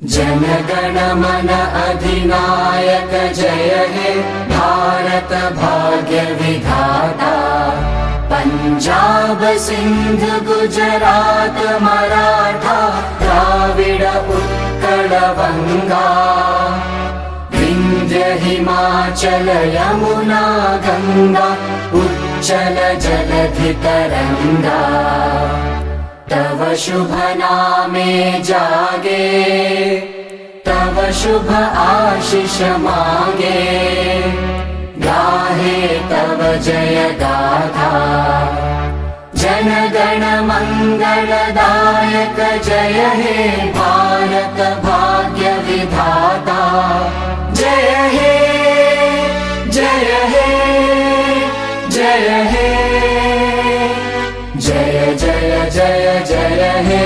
जन गण मन अधिनायक जय हे भारत भाग्य विधाता। पंजाब सिंध गुजरात मराठा द्राविड़ उत्कल बंगा। विंध्य हिमाचल यमुना गंगा उच्चल जलधि तरंगा। तव शुभ नामे जागे तव शुभ आशीष मांगे। गाहे तव जय गाथा जन गण मंगलदायक जय हे भारत भाग्य विधाता। जय हे जय हे जय हे जय जय जय जय हे।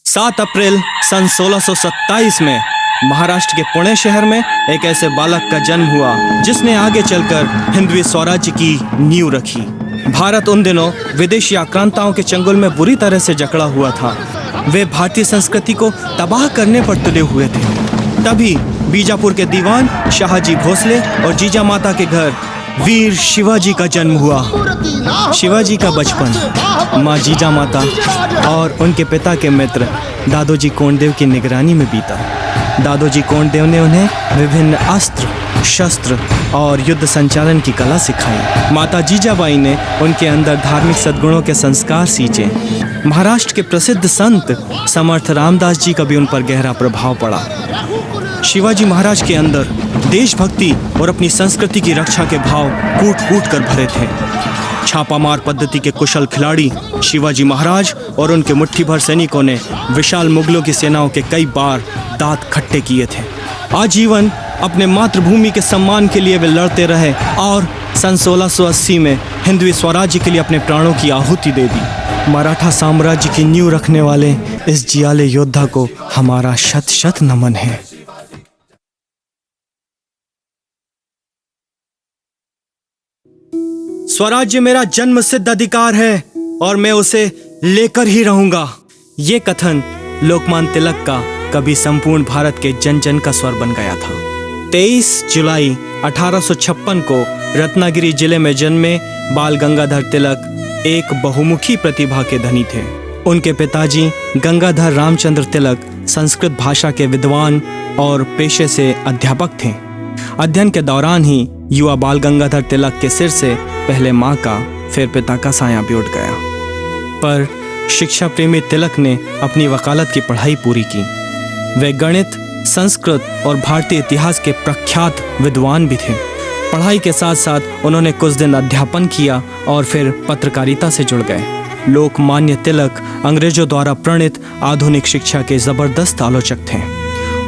सात अप्रैल सन 1627 में महाराष्ट्र के पुणे शहर में एक ऐसे बालक का जन्म हुआ जिसने आगे चलकर हिंदवी स्वराज्य की नींव रखी। भारत उन दिनों विदेशी आक्रांताओं के चंगुल में बुरी तरह से जकड़ा हुआ था। वे भारतीय संस्कृति को तबाह करने पर तुले हुए थे। तभी बीजापुर के दीवान शाहजी भोसले और जीजा माता के घर वीर शिवाजी का जन्म हुआ। शिवाजी का बचपन माँ जीजा माता और उनके पिता के मित्र दादोजी कोंडदेव की निगरानी में बीता। दादोजी कोंडदेव ने उन्हें विभिन्न अस्त्र शस्त्र और युद्ध संचालन की कला सिखाई। माता जीजाबाई ने उनके अंदर धार्मिक सद्गुणों के संस्कार सींचे। महाराष्ट्र के प्रसिद्ध संत समर्थ रामदास जी का भी उन पर गहरा प्रभाव पड़ा। शिवाजी महाराज के अंदर देशभक्ति और अपनी संस्कृति की रक्षा के भाव कूट कूट कर भरे थे। छापामार पद्धति के कुशल खिलाड़ी शिवाजी महाराज और उनके मुट्ठी भर सैनिकों ने विशाल मुगलों की सेनाओं के कई बार दांत खट्टे किए थे। आजीवन अपने मातृभूमि के सम्मान के लिए वे लड़ते रहे और सन 1680 में हिंदवी स्वराज्य के लिए अपने प्राणों की आहुति दे दी। मराठा साम्राज्य की नींव रखने वाले इस जियाले योद्धा को हमारा शत शत नमन है। स्वराज्य मेरा जन्म सिद्ध अधिकार है और मैं उसे लेकर ही रहूंगा। ये कथन लोकमान्य तिलक का कभी संपूर्ण भारत के जन जन का स्वर बन गया था। 23 जुलाई 1856 को रत्नागिरी जिले में जन्मे बाल गंगाधर तिलक एक बहुमुखी प्रतिभा के धनी थे। उनके पिताजी गंगाधर रामचंद्र तिलक संस्कृत भाषा के विद्वान और पेशे से अध्यापक थे। अध्ययन के दौरान ही युवा बाल गंगाधर तिलक के सिर से पहले माँ का फिर पिता का साया भी उठ गया। पर शिक्षा प्रेमी तिलक ने अपनी वकालत की पढ़ाई पूरी की। वे गणित, संस्कृत और भारतीय इतिहास के प्रख्यात विद्वान भी थे। पढ़ाई के साथ साथ उन्होंने कुछ दिन अध्यापन किया और फिर पत्रकारिता से जुड़ गए। लोकमान्य तिलक अंग्रेजों द्वारा प्रणीत आधुनिक शिक्षा के जबरदस्त आलोचक थे।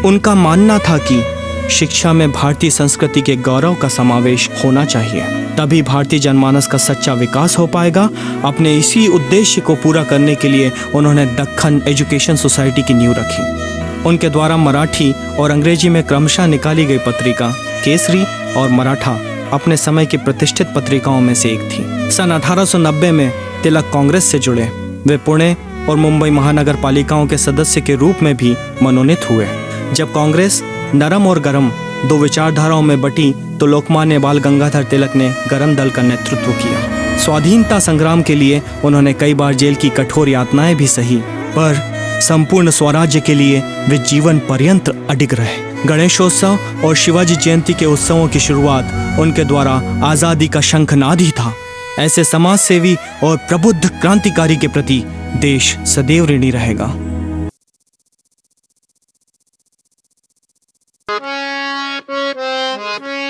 उनका मानना था कि शिक्षा में भारतीय संस्कृति के गौरव का समावेश होना चाहिए, तभी भारतीय जनमानस का सच्चा विकास हो पाएगा। अपने इसी उद्देश्य को पूरा करने के लिए उन्होंने दक्खन एजुकेशन सोसाइटी की नींव रखी। उनके द्वारा मराठी और अंग्रेजी में क्रमशः निकाली गई पत्रिका केसरी और मराठा अपने समय की प्रतिष्ठित पत्रिकाओं में से एक थी। सन 1890 में तिलक कांग्रेस से जुड़े। वे पुणे और मुंबई महानगर पालिकाओं के सदस्य के रूप में भी मनोनीत हुए। जब कांग्रेस नरम और गरम दो विचारधाराओं में बटी तो लोकमान्य बाल गंगाधर तिलक ने गरम दल का नेतृत्व किया। स्वाधीनता संग्राम के लिए उन्होंने कई बार जेल की कठोर यातनाएं भी सही, पर संपूर्ण स्वराज्य के लिए वे जीवन पर्यंत अडिग रहे। गणेशोत्सव और शिवाजी जयंती के उत्सवों की शुरुआत उनके द्वारा आजादी का शंखनाद ही था। ऐसे समाज सेवी और प्रबुद्ध क्रांतिकारी के प्रति देश सदैव ऋणी रहेगा।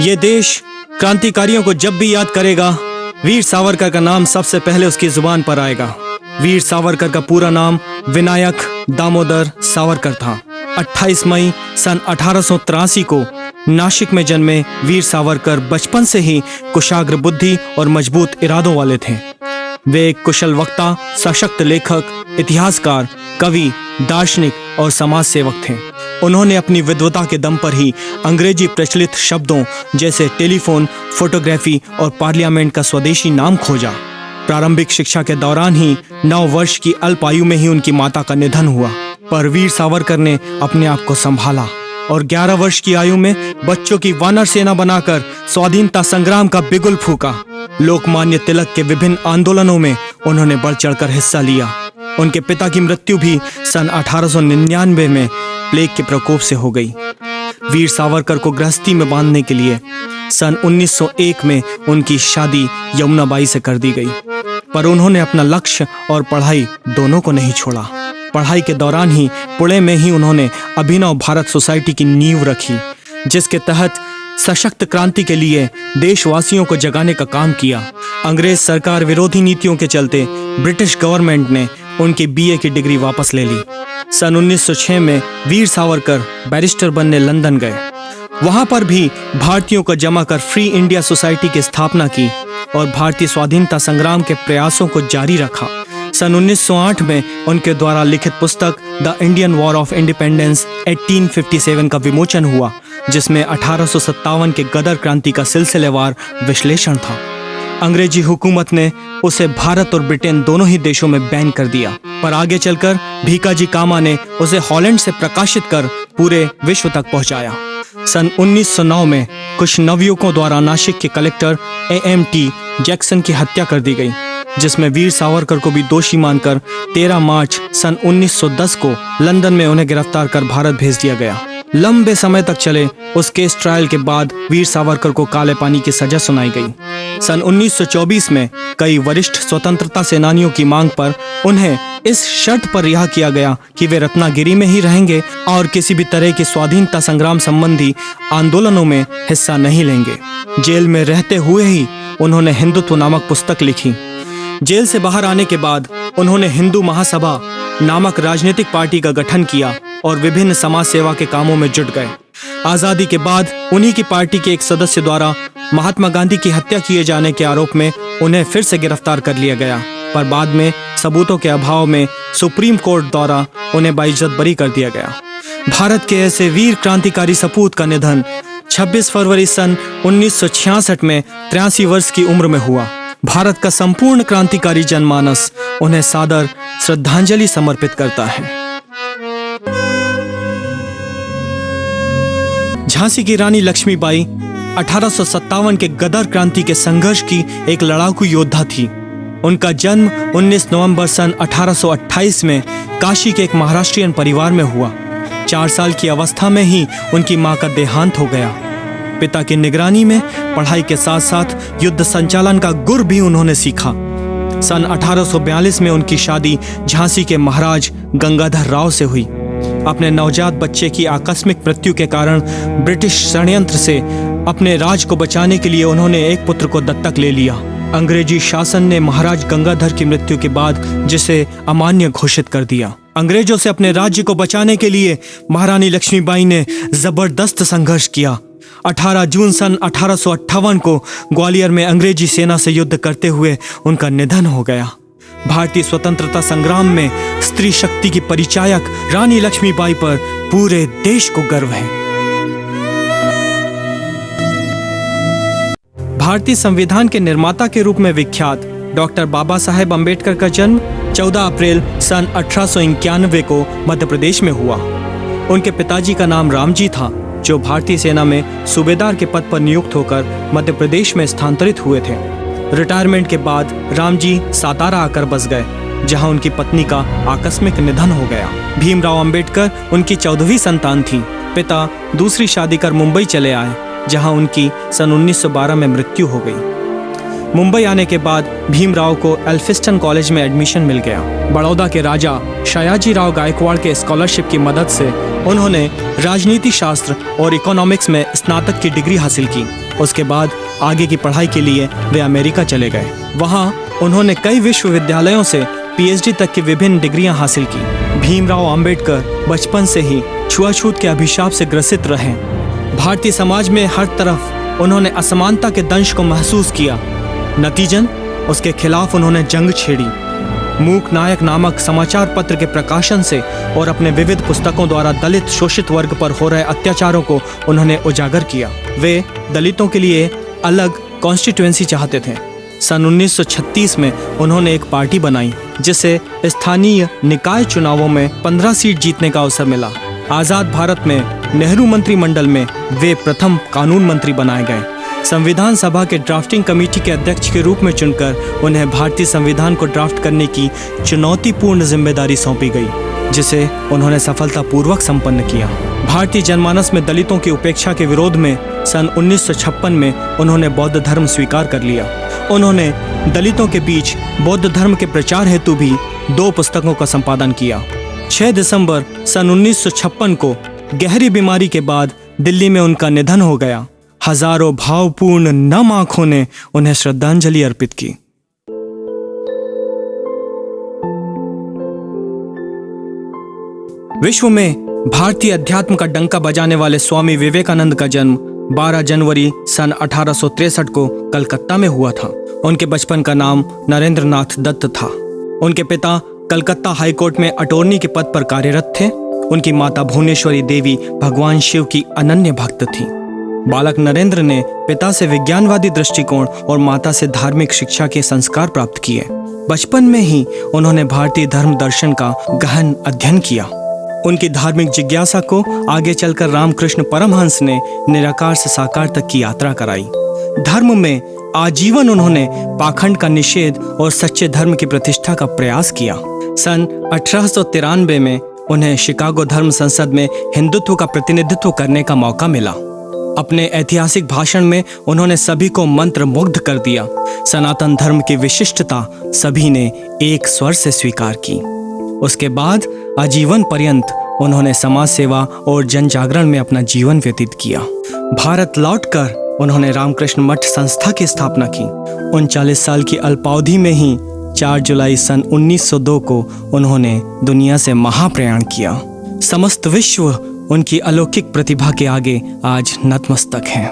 ये देश क्रांतिकारियों को जब भी याद करेगा, वीर सावरकर का नाम सबसे पहले उसकी जुबान पर आएगा। वीर सावरकर का पूरा नाम विनायक दामोदर सावरकर था। 28 मई सन 1883 को नासिक में जन्मे वीर सावरकर बचपन से ही कुशाग्र बुद्धि और मजबूत इरादों वाले थे। वे एक कुशल वक्ता, सशक्त लेखक, इतिहासकार, कवि, दार्शनिक और समाज सेवक थे। उन्होंने अपनी विद्वता के दम पर ही अंग्रेजी प्रचलित शब्दों जैसे टेलीफोन, फोटोग्राफी और पार्लियामेंट का स्वदेशी नाम खोजा। प्रारंभिक शिक्षा के दौरान ही 9 वर्ष की अल्प आयु में ही उनकी माता का निधन हुआ, पर वीर सावरकर ने अपने आप को संभाला और 11 वर्ष की आयु में बच्चों की वानर सेना बनाकर स्वाधीनता संग्राम का बिगुल फूका। लोकमान्य तिलक के विभिन्न आंदोलनों में उन्होंने बढ़ चढ़कर हिस्सा लिया। उनके पिता की मृत्यु भी सन 1899 में प्लेग के प्रकोप से हो गई। वीर सावरकर को गृहस्थी में बांधने के लिए सन 1901 में उनकी शादी यमुनाबाई से कर दी गई, पर उन्होंने अपना लक्ष्य और पढ़ाई दोनों को नहीं छोड़ा। पढ़ाई के दौरान ही पुणे में ही उन्होंने अभिनव भारत सोसाइटी की नींव रखी, जिसके तहत सशक्त क्रांति के लिए देशवासियों को जगाने का काम किया। अंग्रेज सरकार विरोधी नीतियों के चलते ब्रिटिश गवर्नमेंट ने उनकी बीए की डिग्री वापस ले ली। सन 1906 में वीर सावरकर बैरिस्टर बनने लंदन गए। वहां पर भी भारतीयों को जमा कर फ्री इंडिया सोसाइटी की स्थापना की और भारतीय स्वाधीनता संग्राम के प्रयासों को जारी रखा। सन 1908 में उनके द्वारा लिखित पुस्तक the Indian war of independence 1857 का विमोचन हुआ, जिसमें 1857 के गदर क्रांति का सिलसिलेवार विश्लेषण था। अंग्रेजी हुकूमत ने उसे भारत और ब्रिटेन दोनों ही देशों में बैन कर दिया, पर आगे चलकर भीकाजी कामा ने उसे हॉलैंड से प्रकाशित कर पूरे विश्व तक पहुंचाया। सन 1909 में कुछ नवयुवकों द्वारा नासिक के कलेक्टर A.M.T. जैक्सन की हत्या कर दी गई, जिसमें वीर सावरकर को भी दोषी मानकर 13 मार्च सन 1910 को लंदन में उन्हें गिरफ्तार कर भारत भेज दिया गया। लंबे समय तक चले उस केस ट्रायल के बाद वीर सावरकर को काले पानी की सजा सुनाई गई। सन 1924 में कई वरिष्ठ स्वतंत्रता सेनानियों की मांग पर उन्हें इस शर्त पर रिहा किया गया कि वे रत्नागिरी में ही रहेंगे और किसी भी तरह के स्वाधीनता संग्राम संबंधी आंदोलनों में हिस्सा नहीं लेंगे। जेल में रहते हुए ही उन्होंने हिंदुत्व नामक पुस्तक लिखी। जेल से बाहर आने के बाद उन्होंने हिंदू महासभा नामक राजनीतिक पार्टी का गठन किया और विभिन्न समाज सेवा के कामों में जुट गए। आजादी के बाद उन्हीं की पार्टी के एक सदस्य द्वारा महात्मा गांधी की हत्या किए जाने के आरोप में उन्हें फिर से गिरफ्तार कर लिया गया, पर बाद में सबूतों के अभाव में सुप्रीम कोर्ट द्वारा उन्हें बाइज्जत बरी कर दिया गया। भारत के ऐसे वीर क्रांतिकारी सपूत का निधन 26 फरवरी सन 1966 में 83 वर्ष की उम्र में हुआ। भारत का संपूर्ण क्रांतिकारी जनमानस उन्हें सादर श्रद्धांजलि समर्पित करता है। झांसी की रानी लक्ष्मीबाई 1857 के गदर क्रांति के संघर्ष की एक लड़ाकू योद्धा थी। उनका जन्म 19 नवंबर सन 1828 में काशी के एक महाराष्ट्रियन परिवार में हुआ। 4 साल की अवस्था में ही उनकी मां का देहांत हो गया। पिता की निगरानी में पढ़ाई के साथ साथ युद्ध संचालन का गुर भी उन्होंने सीखा। सन 1842 में उनकी शादी झांसी के महाराज गंगाधर राव से हुई। अपने नवजात बच्चे की आकस्मिक मृत्यु के कारण ब्रिटिश षड्यंत्र से अपने राज को बचाने के लिए उन्होंने एक पुत्र को दत्तक ले लिया। अंग्रेजी शासन ने महाराज गंगाधर की मृत्यु के बाद जिसे अमान्य घोषित कर दिया। अंग्रेजों से अपने राज्य को बचाने के लिए महारानी लक्ष्मीबाई ने जबरदस्त संघर्ष किया। 18 जून सन 1858 को ग्वालियर में अंग्रेजी सेना से युद्ध करते हुए उनका निधन हो गया। भारतीय स्वतंत्रता संग्राम में स्त्री शक्ति की परिचायक रानी लक्ष्मीबाई पर पूरे देश को गर्व है। भारतीय संविधान के निर्माता के रूप में विख्यात डॉक्टर बाबा साहेब अम्बेडकर का जन्म 14 अप्रैल सन 1891 को मध्य प्रदेश में हुआ। उनके पिताजी का नाम रामजी था, जो भारतीय सेना में सूबेदार के पद पर नियुक्त होकर मध्य प्रदेश में स्थानांतरित हुए थे। रिटायरमेंट के बाद रामजी सातारा आकर बस गए, जहां उनकी पत्नी का आकस्मिक निधन हो गया। भीमराव अंबेडकर उनकी 14वीं संतान थी। पिता दूसरी शादी कर मुंबई चले आए, जहां उनकी सन 1912 में मृत्यु हो गई। मुंबई आने के बाद भीमराव को एल्फिस्टन कॉलेज में एडमिशन मिल गया। बड़ौदा के राजा सयाजी राव गायकवाड़ के स्कॉलरशिप की मदद से उन्होंने राजनीति शास्त्र और इकोनॉमिक्स में स्नातक की डिग्री हासिल की। उसके बाद आगे की पढ़ाई के लिए वे अमेरिका चले गए। वहां उन्होंने कई विश्वविद्यालयों से पीएचडी तक की विभिन्न डिग्रियां हासिल की। भीमराव अंबेडकर बचपन से ही छुआछूत के अभिशाप से ग्रसित रहे। भारतीय समाज में हर तरफ उन्होंने असमानता के दंश को महसूस किया। नतीजन उसके खिलाफ उन्होंने जंग छेड़ी। मूक नायक नामक समाचार पत्र के प्रकाशन से और अपने विविध पुस्तकों द्वारा दलित शोषित वर्ग पर हो रहे अत्याचारों को उन्होंने उजागर किया। वे दलितों के लिए अलग कॉन्स्टिट्यूएंसी चाहते थे। सन 1936 में उन्होंने एक पार्टी बनाई, जिसे स्थानीय निकाय चुनावों में 15 सीट जीतने का अवसर मिला। आजाद भारत में नेहरू मंत्रिमंडल में वे प्रथम कानून मंत्री बनाए गए। संविधान सभा के ड्राफ्टिंग कमेटी के अध्यक्ष के रूप में चुनकर उन्हें भारतीय संविधान को ड्राफ्ट करने की चुनौतीपूर्ण जिम्मेदारी सौंपी गई, जिसे उन्होंने सफलतापूर्वक संपन्न किया। भारतीय जनमानस में दलितों की उपेक्षा के विरोध में सन 1956 में उन्होंने बौद्ध धर्म स्वीकार कर लिया। उन्होंने दलितों के बीच बौद्ध धर्म के प्रचार हेतु भी 2 पुस्तकों का संपादन किया। 6 दिसंबर सन 1956 को गहरी बीमारी के बाद दिल्ली में उनका निधन हो गया। हजारों भावपूर्ण नम आंखों ने उन्हें श्रद्धांजलि अर्पित की। विश्व में भारतीय अध्यात्म का डंका बजाने वाले स्वामी विवेकानंद का जन्म 12 जनवरी सन 1863 को कलकत्ता में हुआ था। उनके बचपन का नाम नरेंद्रनाथ दत्त था। उनके पिता कलकत्ता हाईकोर्ट में अटॉर्नी के पद पर कार्यरत थे। उनकी माता भुवनेश्वरी देवी भगवान शिव की अनन्य भक्त थी। बालक नरेंद्र ने पिता से विज्ञानवादी दृष्टिकोण और माता से धार्मिक शिक्षा के संस्कार प्राप्त किए। बचपन में ही उन्होंने भारतीय धर्म दर्शन का गहन अध्ययन किया। उनकी धार्मिक जिज्ञासा को आगे चलकर रामकृष्ण परमहंस ने निराकार से साकार तक की यात्रा कराई। धर्म में आजीवन उन्होंने पाखंड का निषेध और सच्चे धर्म की प्रतिष्ठा का प्रयास किया। सन 1893 में उन्हें शिकागो धर्म संसद में हिंदुत्व का प्रतिनिधित्व करने का मौका मिला। अपने ऐतिहासिक भाषण में उन्होंने सभी को मंत्र मुग्ध कर दिया। सनातन धर्म की विशिष्टता सभी ने एक स्वर से स्वीकार की। उसके बाद आजीवन पर्यंत उन्होंने समाज सेवा और जन जागरण में अपना जीवन व्यतीत किया। भारत लौटकर उन्होंने रामकृष्ण मठ संस्था की स्थापना की। 39 साल की अल्पावधि में ही 4 जुलाई सन 1902 को उन्होंने दुनिया से महाप्रयाण किया। समस्त विश्व उनकी अलौकिक प्रतिभा के आगे आज नतमस्तक है।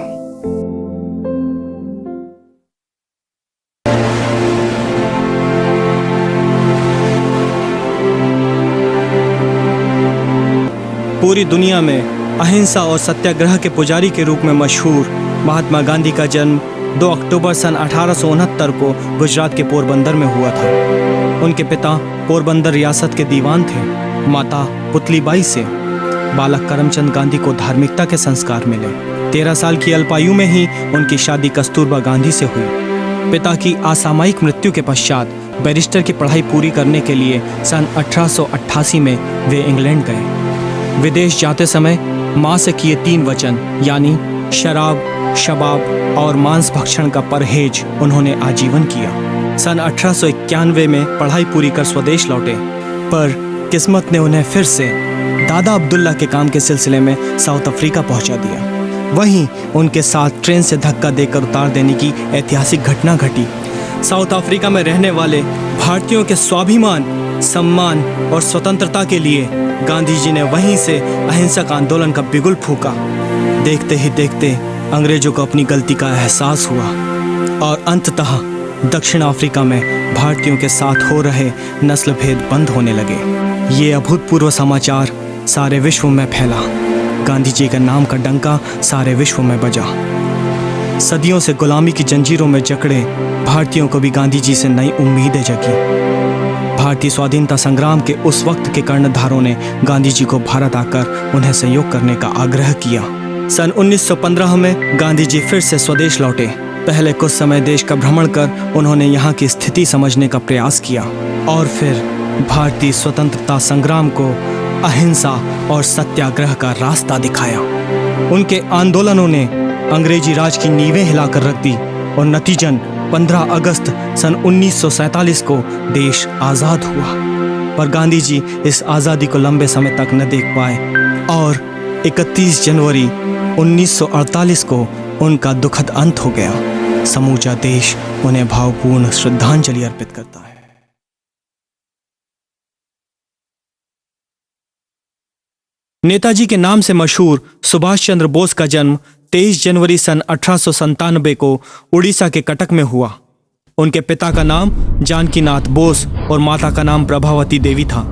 पूरी दुनिया में अहिंसा और सत्याग्रह के पुजारी के रूप में मशहूर महात्मा गांधी का जन्म 2 अक्टूबर सन 1869 को गुजरात के पोरबंदर में हुआ था। उनके पिता पोरबंदर रियासत के दीवान थे। माता पुतलीबाई से बालक करमचंद गांधी को धार्मिकता के संस्कार मिले। 13 साल की अल्पायु में ही उनकी शादी कस्तूरबा गांधी से हुई। पिता की असामयिक मृत्यु के पश्चात बैरिस्टर की पढ़ाई पूरी करने के लिए सन 1888 में वे इंग्लैंड गए। विदेश जाते समय माँ से किए 3 वचन यानी शराब, शबाब और मांस भक्षण का परहेज उन्होंने आजीवन किया। सन 1891 में पढ़ाई पूरी कर स्वदेश लौटे, पर किस्मत ने उन्हें फिर से दादा अब्दुल्ला के काम के सिलसिले में साउथ अफ्रीका पहुंचा दिया। वहीं उनके साथ ट्रेन से धक्का देकर उतार देने की ऐतिहासिक घटना घटी। साउथ अफ्रीका में रहने वाले भारतीयों के स्वाभिमान, सम्मान और स्वतंत्रता के लिए गांधी जी ने वहीं से अहिंसक आंदोलन का बिगुल फूंका। देखते ही देखते अंग्रेजों को अपनी गलती का एहसास हुआ और अंततः दक्षिण अफ्रीका में भारतीयों के साथ हो रहे नस्ल भेद बंद होने लगे। ये अभूतपूर्व समाचार सारे विश्व में फैला। गांधी जी के नाम का डंका सारे विश्व में बजा। सदियों से गुलामी की जंजीरों में जकड़े भारतीयों को भी गांधी जी से नई उम्मीदें जगी। भारतीय स्वाधीनता संग्राम के उस वक्त के कर्णधारों ने गांधी जी को भारत आकर उन्हें सहयोग करने का आग्रह किया। सन 1915 में गांधी जी फिर से स्वदेश लौटे। पहले कुछ समय देश का भ्रमण कर उन्होंने यहाँ की स्थिति समझने का प्रयास किया और फिर भारतीय स्वतंत्रता संग्राम को अहिंसा और सत्याग्रह का रास्ता दिखाया। उनके आंदोलनों ने अंग्रेजी राज की नींवें हिलाकर रख दी और नतीजन 15 अगस्त सन 1947 को देश आज़ाद हुआ। पर गांधी जी इस आज़ादी को लंबे समय तक न देख पाए और 31 जनवरी 1948 को उनका दुखद अंत हो गया। समूचा देश उन्हें भावपूर्ण श्रद्धांजलि अर्पित करता है। नेताजी के नाम से मशहूर सुभाष चंद्र बोस का जन्म 23 जनवरी सन 1897 को उड़ीसा के कटक में हुआ। उनके पिता का नाम जानकीनाथ बोस और माता का नाम प्रभावती देवी था।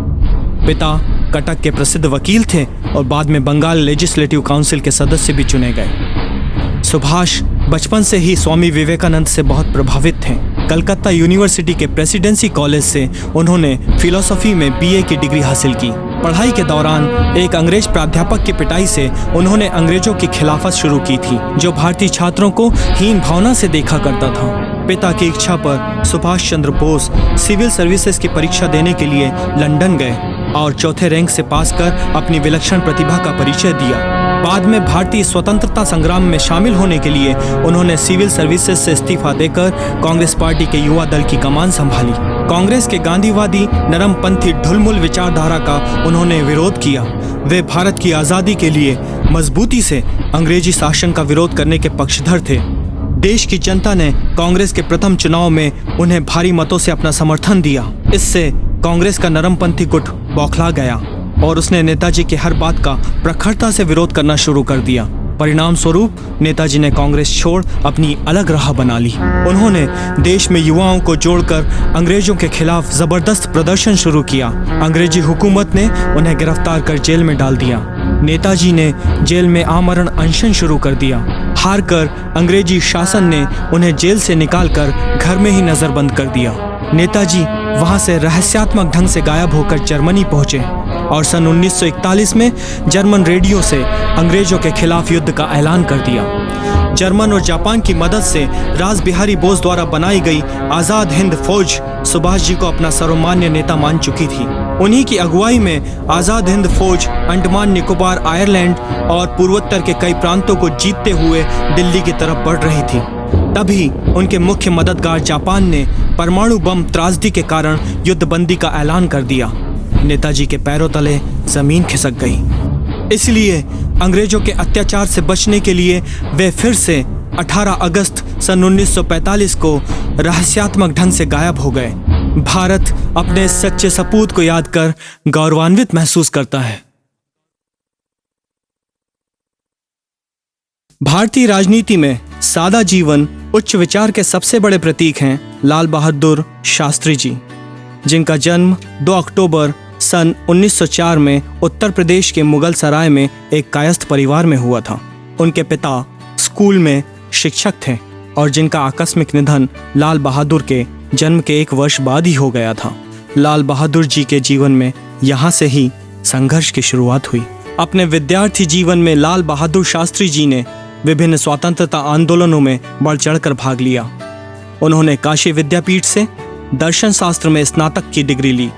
पिता कटक के प्रसिद्ध वकील थे और बाद में बंगाल लेजिस्लेटिव काउंसिल के सदस्य भी चुने गए। सुभाष बचपन से ही स्वामी विवेकानंद से बहुत प्रभावित थे। कलकत्ता यूनिवर्सिटी के प्रेसिडेंसी कॉलेज से उन्होंने फिलॉसफी में बीए की डिग्री हासिल की। पढ़ाई के दौरान एक अंग्रेज प्राध्यापक की पिटाई से उन्होंने अंग्रेजों की खिलाफत शुरू की थी, जो भारतीय छात्रों को हीन भावना से देखा करता था। पिता की इच्छा पर सुभाष चंद्र बोस सिविल सर्विसेज की परीक्षा देने के लिए लंदन गए और चौथे रैंक से पास कर अपनी विलक्षण प्रतिभा का परिचय दिया। बाद में भारतीय स्वतंत्रता संग्राम में शामिल होने के लिए उन्होंने सिविल सर्विसेज से इस्तीफा देकर कांग्रेस पार्टी के युवा दल की कमान संभाली। कांग्रेस के गांधीवादी नरमपंथी ढुलमुल विचारधारा का उन्होंने विरोध किया। वे भारत की आज़ादी के लिए मजबूती से अंग्रेजी शासन का विरोध करने के पक्षधर थे। देश की जनता ने कांग्रेस के प्रथम चुनाव में उन्हें भारी मतों से अपना समर्थन दिया। इससे कांग्रेस का नरमपंथी गुट बौखला गया और उसने नेताजी की हर बात का प्रखरता से विरोध करना शुरू कर दिया। परिणाम स्वरूप नेताजी ने कांग्रेस छोड़ अपनी अलग राह बना ली। उन्होंने देश में युवाओं को जोड़कर अंग्रेजों के खिलाफ जबरदस्त प्रदर्शन शुरू किया। अंग्रेजी हुकूमत ने उन्हें गिरफ्तार कर जेल में डाल दिया। नेताजी ने जेल में आमरण अनशन शुरू कर दिया। हारकर अंग्रेजी शासन ने उन्हें जेल से निकालकर घर में ही नजरबंद कर दिया। नेताजी वहां से रहस्यात्मक ढंग से गायब होकर जर्मनी पहुंचे और सन 1941 में जर्मन रेडियो से अंग्रेजों के खिलाफ युद्ध का ऐलान कर दिया। जर्मन और जापान की मदद से रास बिहारी बोस द्वारा बनाई गई आज़ाद हिंद फौज सुभाष जी को अपना सर्वमान्य नेता मान चुकी थी। उन्हीं की अगुवाई में आज़ाद हिंद फौज अंडमान निकोबार, आयरलैंड और पूर्वोत्तर के कई प्रांतों को जीतते हुए दिल्ली की तरफ बढ़ रही थी। तभी उनके मुख्य मददगार जापान ने परमाणु बम त्रासदी के कारण युद्धबंदी का ऐलान कर दिया। नेताजी के पैरों तले जमीन खिसक गई। इसलिए अंग्रेजों के अत्याचार से बचने के लिए वे फिर से 18 अगस्त सन 1945 को रहस्यात्मक ढंग से गायब हो गए। भारत अपने सच्चे सपूत को याद कर गौरवान्वित महसूस करता है। भारतीय राजनीति में सादा जीवन, उच्च विचार के सबसे बड़े प्रतीक हैं लाल बहादुर शास्त्री जी, जिनका जन्म 2 अक्टूबर सन 1904 में उत्तर प्रदेश के मुगल सराय में एक कायस्थ परिवार में हुआ था। उनके पिता स्कूल में शिक्षक थे और जिनका आकस्मिक निधन लाल बहादुर के जन्म के 1 वर्ष बाद ही हो गया था। लाल बहादुर जी के जीवन में यहाँ से ही संघर्ष की शुरुआत हुई। अपने विद्यार्थी जीवन में लाल बहादुर शास्त्री जी ने विभिन्न स्वतंत्रता आंदोलनों में बढ़ चढ़कर भाग लिया। उन्होंने काशी विद्यापीठ से दर्शन शास्त्र में स्नातक की डिग्री ली।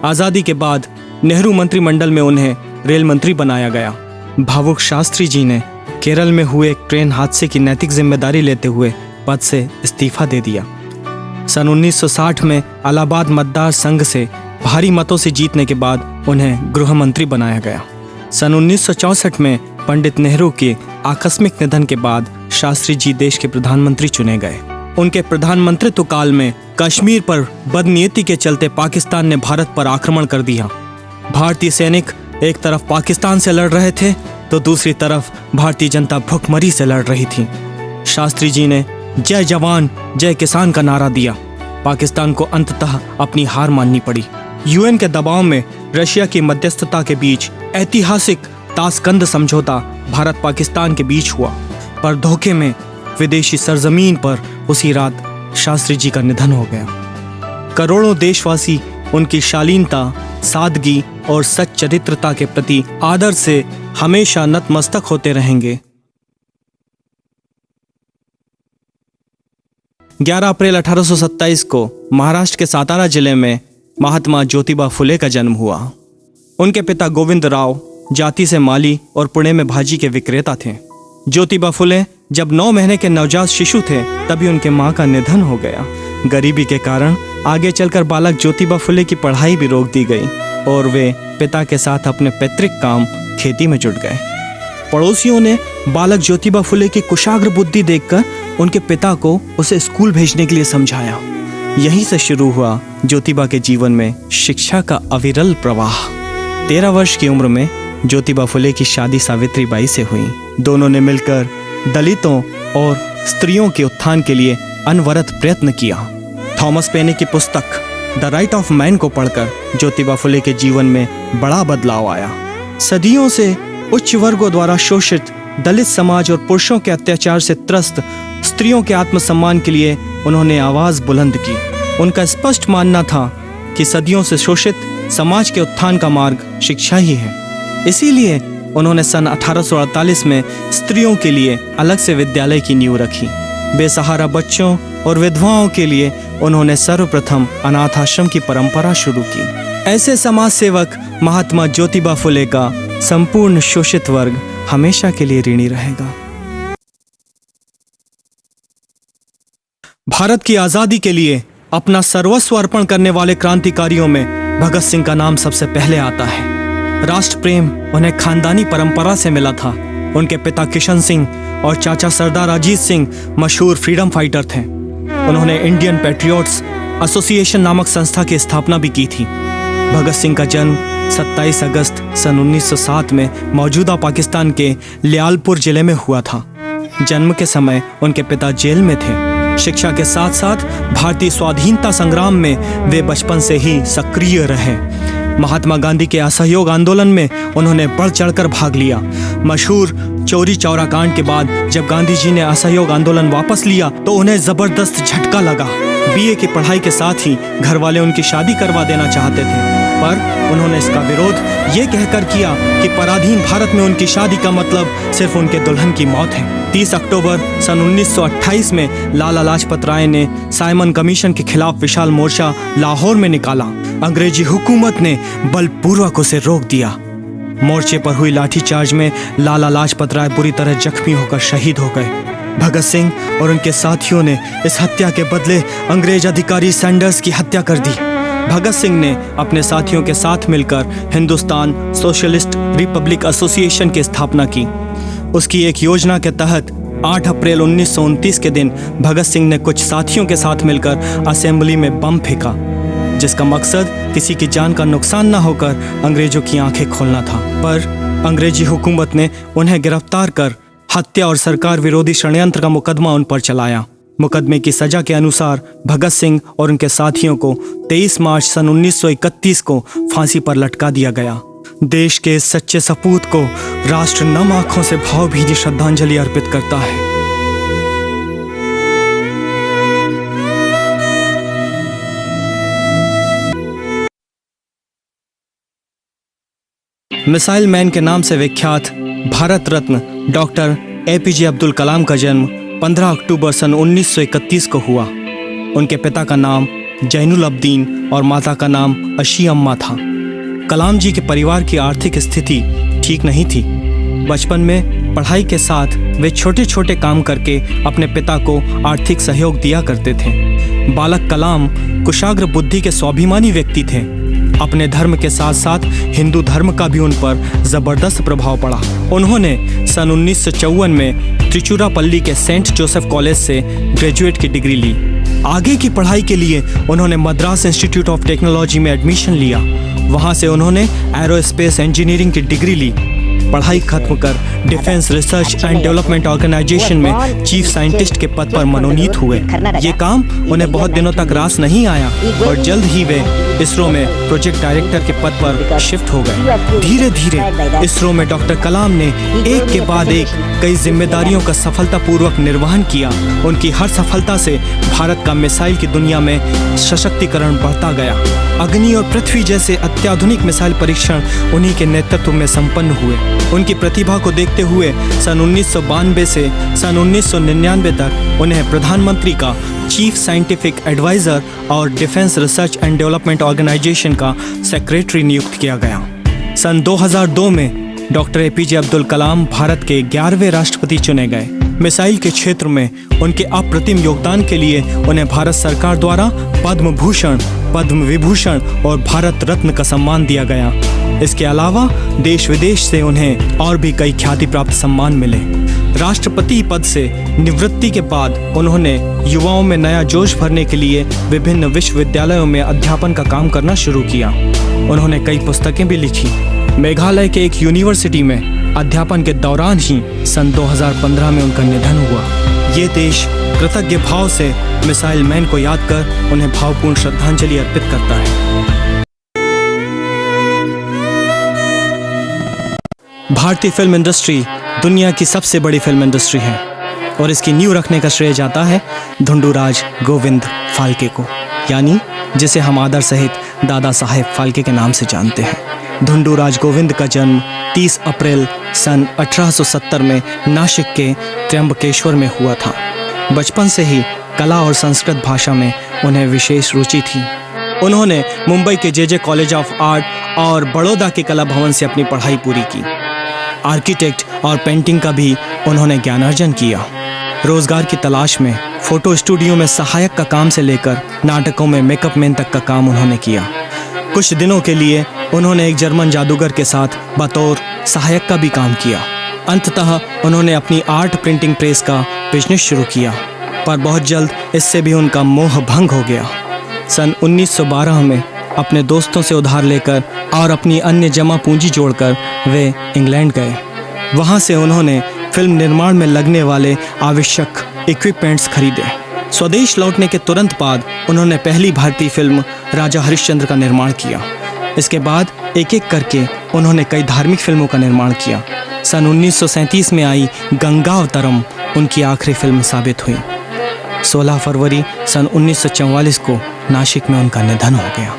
आज़ादी के बाद नेहरू मंत्रिमंडल में उन्हें रेल मंत्री बनाया गया। भावुक शास्त्री जी ने केरल में हुए एक ट्रेन हादसे की नैतिक जिम्मेदारी लेते हुए पद से इस्तीफा दे दिया। सन 1960 में इलाहाबाद मतदार संघ से भारी मतों से जीतने के बाद उन्हें गृह मंत्री बनाया गया। सन 1964 में पंडित नेहरू के आकस्मिक निधन के बाद शास्त्री जी देश के प्रधानमंत्री चुने गए। उनके प्रधानमंत्रित्व काल में कश्मीर पर बदनीयती के चलते पाकिस्तान ने भारत पर आक्रमण कर दिया। भारतीय सैनिक एक तरफ पाकिस्तान से लड़ रहे थे तो दूसरी तरफ भारतीय जनता भूखमरी से लड़ रही थी। शास्त्री जी ने जय जवान जय किसान का नारा दिया। पाकिस्तान को अंततः अपनी हार माननी पड़ी। यूएन के दबाव में रशिया की मध्यस्थता के बीच ऐतिहासिक ताशकंद समझौता भारत पाकिस्तान के बीच हुआ, पर धोखे में विदेशी सरजमीन पर उसी रात शास्त्री जी का निधन हो गया। करोड़ों देशवासी उनकी शालीनता, सादगी और सच्चरित्रता के प्रति आदर से हमेशा नतमस्तक होते रहेंगे। 11 अप्रैल 1827 को महाराष्ट्र के सातारा जिले में महात्मा ज्योतिबा फुले का जन्म हुआ। उनके पिता गोविंद राव जाति से माली और पुणे में भाजी के विक्रेता थे। ज्योतिबा फुले जब 9 महीने के नवजात शिशु थे तभी उनके मां का निधन हो गया। गरीबी के कारण आगे चलकर बालक ज्योतिबा फुले की पढ़ाई भी रोक दी गई और वे पिता के साथ अपने पैतृक काम खेती में जुट गए। पड़ोसियों ने बालक ज्योतिबा फुले की कुशाग्र बुद्धि देखकर उनके पिता को उसे स्कूल भेजने के लिए समझाया। यहीं से शुरू हुआ ज्योतिबा के जीवन में शिक्षा का अविरल प्रवाह। 13 वर्ष की उम्र में ज्योतिबा फुले की शादी सावित्री बाई से हुई। दोनों ने मिलकर दलितों और स्त्रियों के उत्थान के लिए अनवरत प्रयत्न किया। थॉमस पेने की पुस्तक द राइट ऑफ मैन को पढ़कर ज्योतिबा फुले के जीवन में बड़ा बदलाव आया। सदियों से उच्च वर्गों द्वारा शोषित दलित समाज और पुरुषों के अत्याचार से त्रस्त स्त्रियों के आत्मसम्मान के लिए उन्होंने आवाज बुलंद की। उनका स्पष्ट मानना था कि सदियों से शोषित समाज के उत्थान का मार्ग शिक्षा ही है। इसीलिए उन्होंने सन 1848 में स्त्रियों के लिए अलग से विद्यालय की नींव रखी। बेसहारा बच्चों और विधवाओं के लिए उन्होंने सर्वप्रथम अनाथ आश्रम की परंपरा शुरू की। ऐसे समाज सेवक महात्मा ज्योतिबा फुले का संपूर्ण शोषित वर्ग हमेशा के लिए ऋणी रहेगा। भारत की आजादी के लिए अपना सर्वस्व अर्पण करने वाले क्रांतिकारियों में भगत सिंह का नाम सबसे पहले आता है। राष्ट्र प्रेम उन्हें खानदानी परंपरा से मिला था। उनके पिता किशन सिंह और चाचा सरदार अजीत सिंह मशहूर फ्रीडम फाइटर थे। उन्होंने इंडियन पैट्रियट्स एसोसिएशन नामक संस्था की स्थापना भी की थी। भगत सिंह का जन्म 27 अगस्त सन 1907 में मौजूदा पाकिस्तान के लियालपुर जिले में हुआ था। जन्म के समय उनके पिता जेल में थे। शिक्षा के साथ साथ भारतीय स्वाधीनता संग्राम में वे बचपन से ही सक्रिय रहे। महात्मा गांधी के असहयोग आंदोलन में उन्होंने बढ़ चढ़कर भाग लिया। मशहूर चौरी चौरा कांड के बाद जब गांधी जी ने असहयोग आंदोलन वापस लिया तो उन्हें जबरदस्त झटका लगा। बीए की पढ़ाई के साथ ही घर वाले उनकी शादी करवा देना चाहते थे, पर उन्होंने इसका विरोध ये कहकर किया कि पराधीन भारत में उनकी शादी का मतलब सिर्फ उनके दुल्हन की मौत है। 30 अक्टूबर सन 1928 में लाला लाजपत राय ने साइमन कमीशन के खिलाफ विशाल मोर्चा लाहौर में निकाला। अंग्रेजी हुकूमत ने बलपूर्वक उसे रोक दिया। मोर्चे पर हुई लाठीचार्ज में लाला लाजपत राय बुरी तरह जख्मी होकर शहीद हो गए। भगत सिंह और उनके साथियों ने इस हत्या के बदले अंग्रेज अधिकारी सैंडर्स की हत्या कर दी। भगत सिंह ने अपने साथियों के साथ मिलकर हिंदुस्तान सोशलिस्ट रिपब्लिक एसोसिएशन की स्थापना की। उसकी एक योजना के तहत 8 अप्रैल 1929 के दिन भगत सिंह ने कुछ साथियों के साथ मिलकर असेंबली में बम फेंका, जिसका मकसद किसी की जान का नुकसान न होकर अंग्रेजों की आंखें खोलना था। पर अंग्रेजी हुकूमत ने उन्हें गिरफ्तार कर हत्या और सरकार विरोधी षड्यंत्र का मुकदमा उन पर चलाया। मुकदमे की सजा के अनुसार भगत सिंह और उनके साथियों को 23 मार्च सन 1931 को फांसी पर लटका दिया गया। देश के इस सच्चे सपूत को राष्ट्र नम आंखों से भावभीनी श्रद्धांजलि अर्पित करता है। मिसाइल मैन के नाम से विख्यात भारत रत्न डॉक्टर एपीजे अब्दुल कलाम का जन्म 15 अक्टूबर सन 1931 को हुआ। उनके पिता का नाम जैनुल अब्दीन और माता का नाम अशी अम्मा था। कलाम जी के परिवार की आर्थिक स्थिति ठीक नहीं थी। बचपन में पढ़ाई के साथ वे छोटे छोटे काम करके अपने पिता को आर्थिक सहयोग दिया करते थे। बालक कलाम कुशाग्र बुद्धि के स्वाभिमानी व्यक्ति थे। अपने धर्म के साथ साथ हिंदू धर्म का भी उन पर जबरदस्त प्रभाव पड़ा। उन्होंने सन 1954 में त्रिचुरापल्ली के सेंट जोसेफ कॉलेज से ग्रेजुएट की डिग्री ली। आगे की पढ़ाई के लिए उन्होंने मद्रास इंस्टीट्यूट ऑफ टेक्नोलॉजी में एडमिशन लिया। वहां से उन्होंने एरोस्पेस इंजीनियरिंग की डिग्री ली। पढ़ाई खत्म कर defence research and development organisation में चीफ साइंटिस्ट के पद पर मनोनीत हुए। ये काम उन्हें बहुत दिनों तक रास नहीं आया और जल्द ही वे इसरो में प्रोजेक्ट डायरेक्टर के पद पर शिफ्ट हो गए। धीरे धीरे इसरो में डॉक्टर कलाम ने एक के बाद एक कई जिम्मेदारियों का सफलतापूर्वक निर्वहन किया। उनकी हर सफलता से भारत का मिसाइल की दुनिया में सशक्तिकरण बढ़ता गया। अग्नि और पृथ्वी जैसे अत्याधुनिक मिसाइल परीक्षण उन्हीं के नेतृत्व में संपन्न हुए। उनकी प्रतिभा को देखते हुए सन 1992 से सन 1999 तक उन्हें प्रधानमंत्री का चीफ साइंटिफिक एडवाइजर और defence research and development organisation का सेक्रेटरी नियुक्त किया गया। सन 2002 में डॉक्टर एपीजे अब्दुल कलाम भारत के 11वें राष्ट्रपति चुने गए। मिसाइल के क्षेत्र में उनके अप्रतिम योगदान के लिए उन्हें भारत सरकार द्वारा पद्म भूषण, पद्म विभूषण और भारत रत्न का सम्मान दिया गया। इसके अलावा देश विदेश से उन्हें और भी कई ख्याति प्राप्त सम्मान मिले। राष्ट्रपति पद से निवृत्ति के बाद उन्होंने युवाओं में नया जोश भरने के लिए विभिन्न विश्वविद्यालयों में अध्यापन का काम करना शुरू किया। उन्होंने कई पुस्तकें भी लिखी। मेघालय के एक यूनिवर्सिटी में अध्यापन के दौरान ही सन 2015 में उनका निधन हुआ। ये देश कृतज्ञ भाव से मिसाइल मैन को याद कर उन्हें भावपूर्ण श्रद्धांजलि अर्पित करता है। भारतीय फिल्म इंडस्ट्री दुनिया की सबसे बड़ी फिल्म इंडस्ट्री है और इसकी नींव रखने का श्रेय जाता है धुंडूराज गोविंद फाल्के को, यानी जिसे हम आदर सहित दादा साहेब फाल्के के नाम से जानते हैं। धुंडूराज गोविंद का जन्म 30 अप्रैल सन 1870 में नासिक के त्र्यंबकेश्वर में हुआ था। बचपन से ही कला और संस्कृत भाषा में उन्हें विशेष रुचि थी। उन्होंने मुंबई के जे कॉलेज ऑफ आर्ट और बड़ौदा के कला भवन से अपनी पढ़ाई पूरी की। आर्किटेक्ट और पेंटिंग का भी उन्होंने ज्ञानार्जन किया। रोजगार की तलाश में फोटो स्टूडियो में सहायक का काम से लेकर नाटकों में मेकअप मैन तक का काम उन्होंने किया। कुछ दिनों के लिए उन्होंने एक जर्मन जादूगर के साथ बतौर सहायक का भी काम किया। अंततः उन्होंने अपनी आर्ट प्रिंटिंग प्रेस का बिजनेस शुरू किया, पर बहुत जल्द इससे भी उनका मोह भंग हो गया। सन 1912 में अपने दोस्तों से उधार लेकर और अपनी अन्य जमा पूंजी जोड़कर वे इंग्लैंड गए। वहां से उन्होंने फिल्म निर्माण में लगने वाले आवश्यक इक्विपमेंट्स खरीदे। स्वदेश लौटने के तुरंत बाद उन्होंने पहली भारतीय फिल्म राजा हरिश्चंद्र का निर्माण किया। इसके बाद एक एक करके उन्होंने कई धार्मिक फिल्मों का निर्माण किया। सन 1937 में आई गंगावतरम उनकी आखिरी फिल्म साबित हुई। 16 फरवरी सन 1944 को नासिक में उनका निधन हो गया।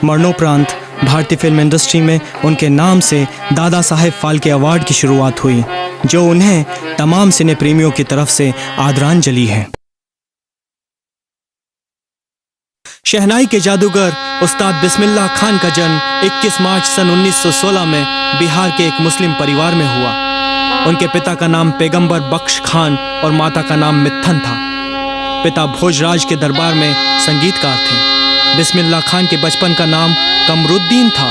मरणोपरांत भारतीय फिल्म इंडस्ट्री में उनके नाम से दादा साहेब फाल्के अवार्ड की शुरुआत हुई, जो उन्हें तमाम सिने प्रेमियों की तरफ से आदरांजलि है। शहनाई के जादूगर उस्ताद बिस्मिल्लाह खान का जन्म 21 मार्च सन 1916 में बिहार के एक मुस्लिम परिवार में हुआ। उनके पिता का नाम पैगंबर बख्श खान और माता का नाम मित्थन था। पिता भोजराज के दरबार में संगीतकार थे। बिस्मिल्लाह खान के बचपन का नाम कमरुद्दीन था,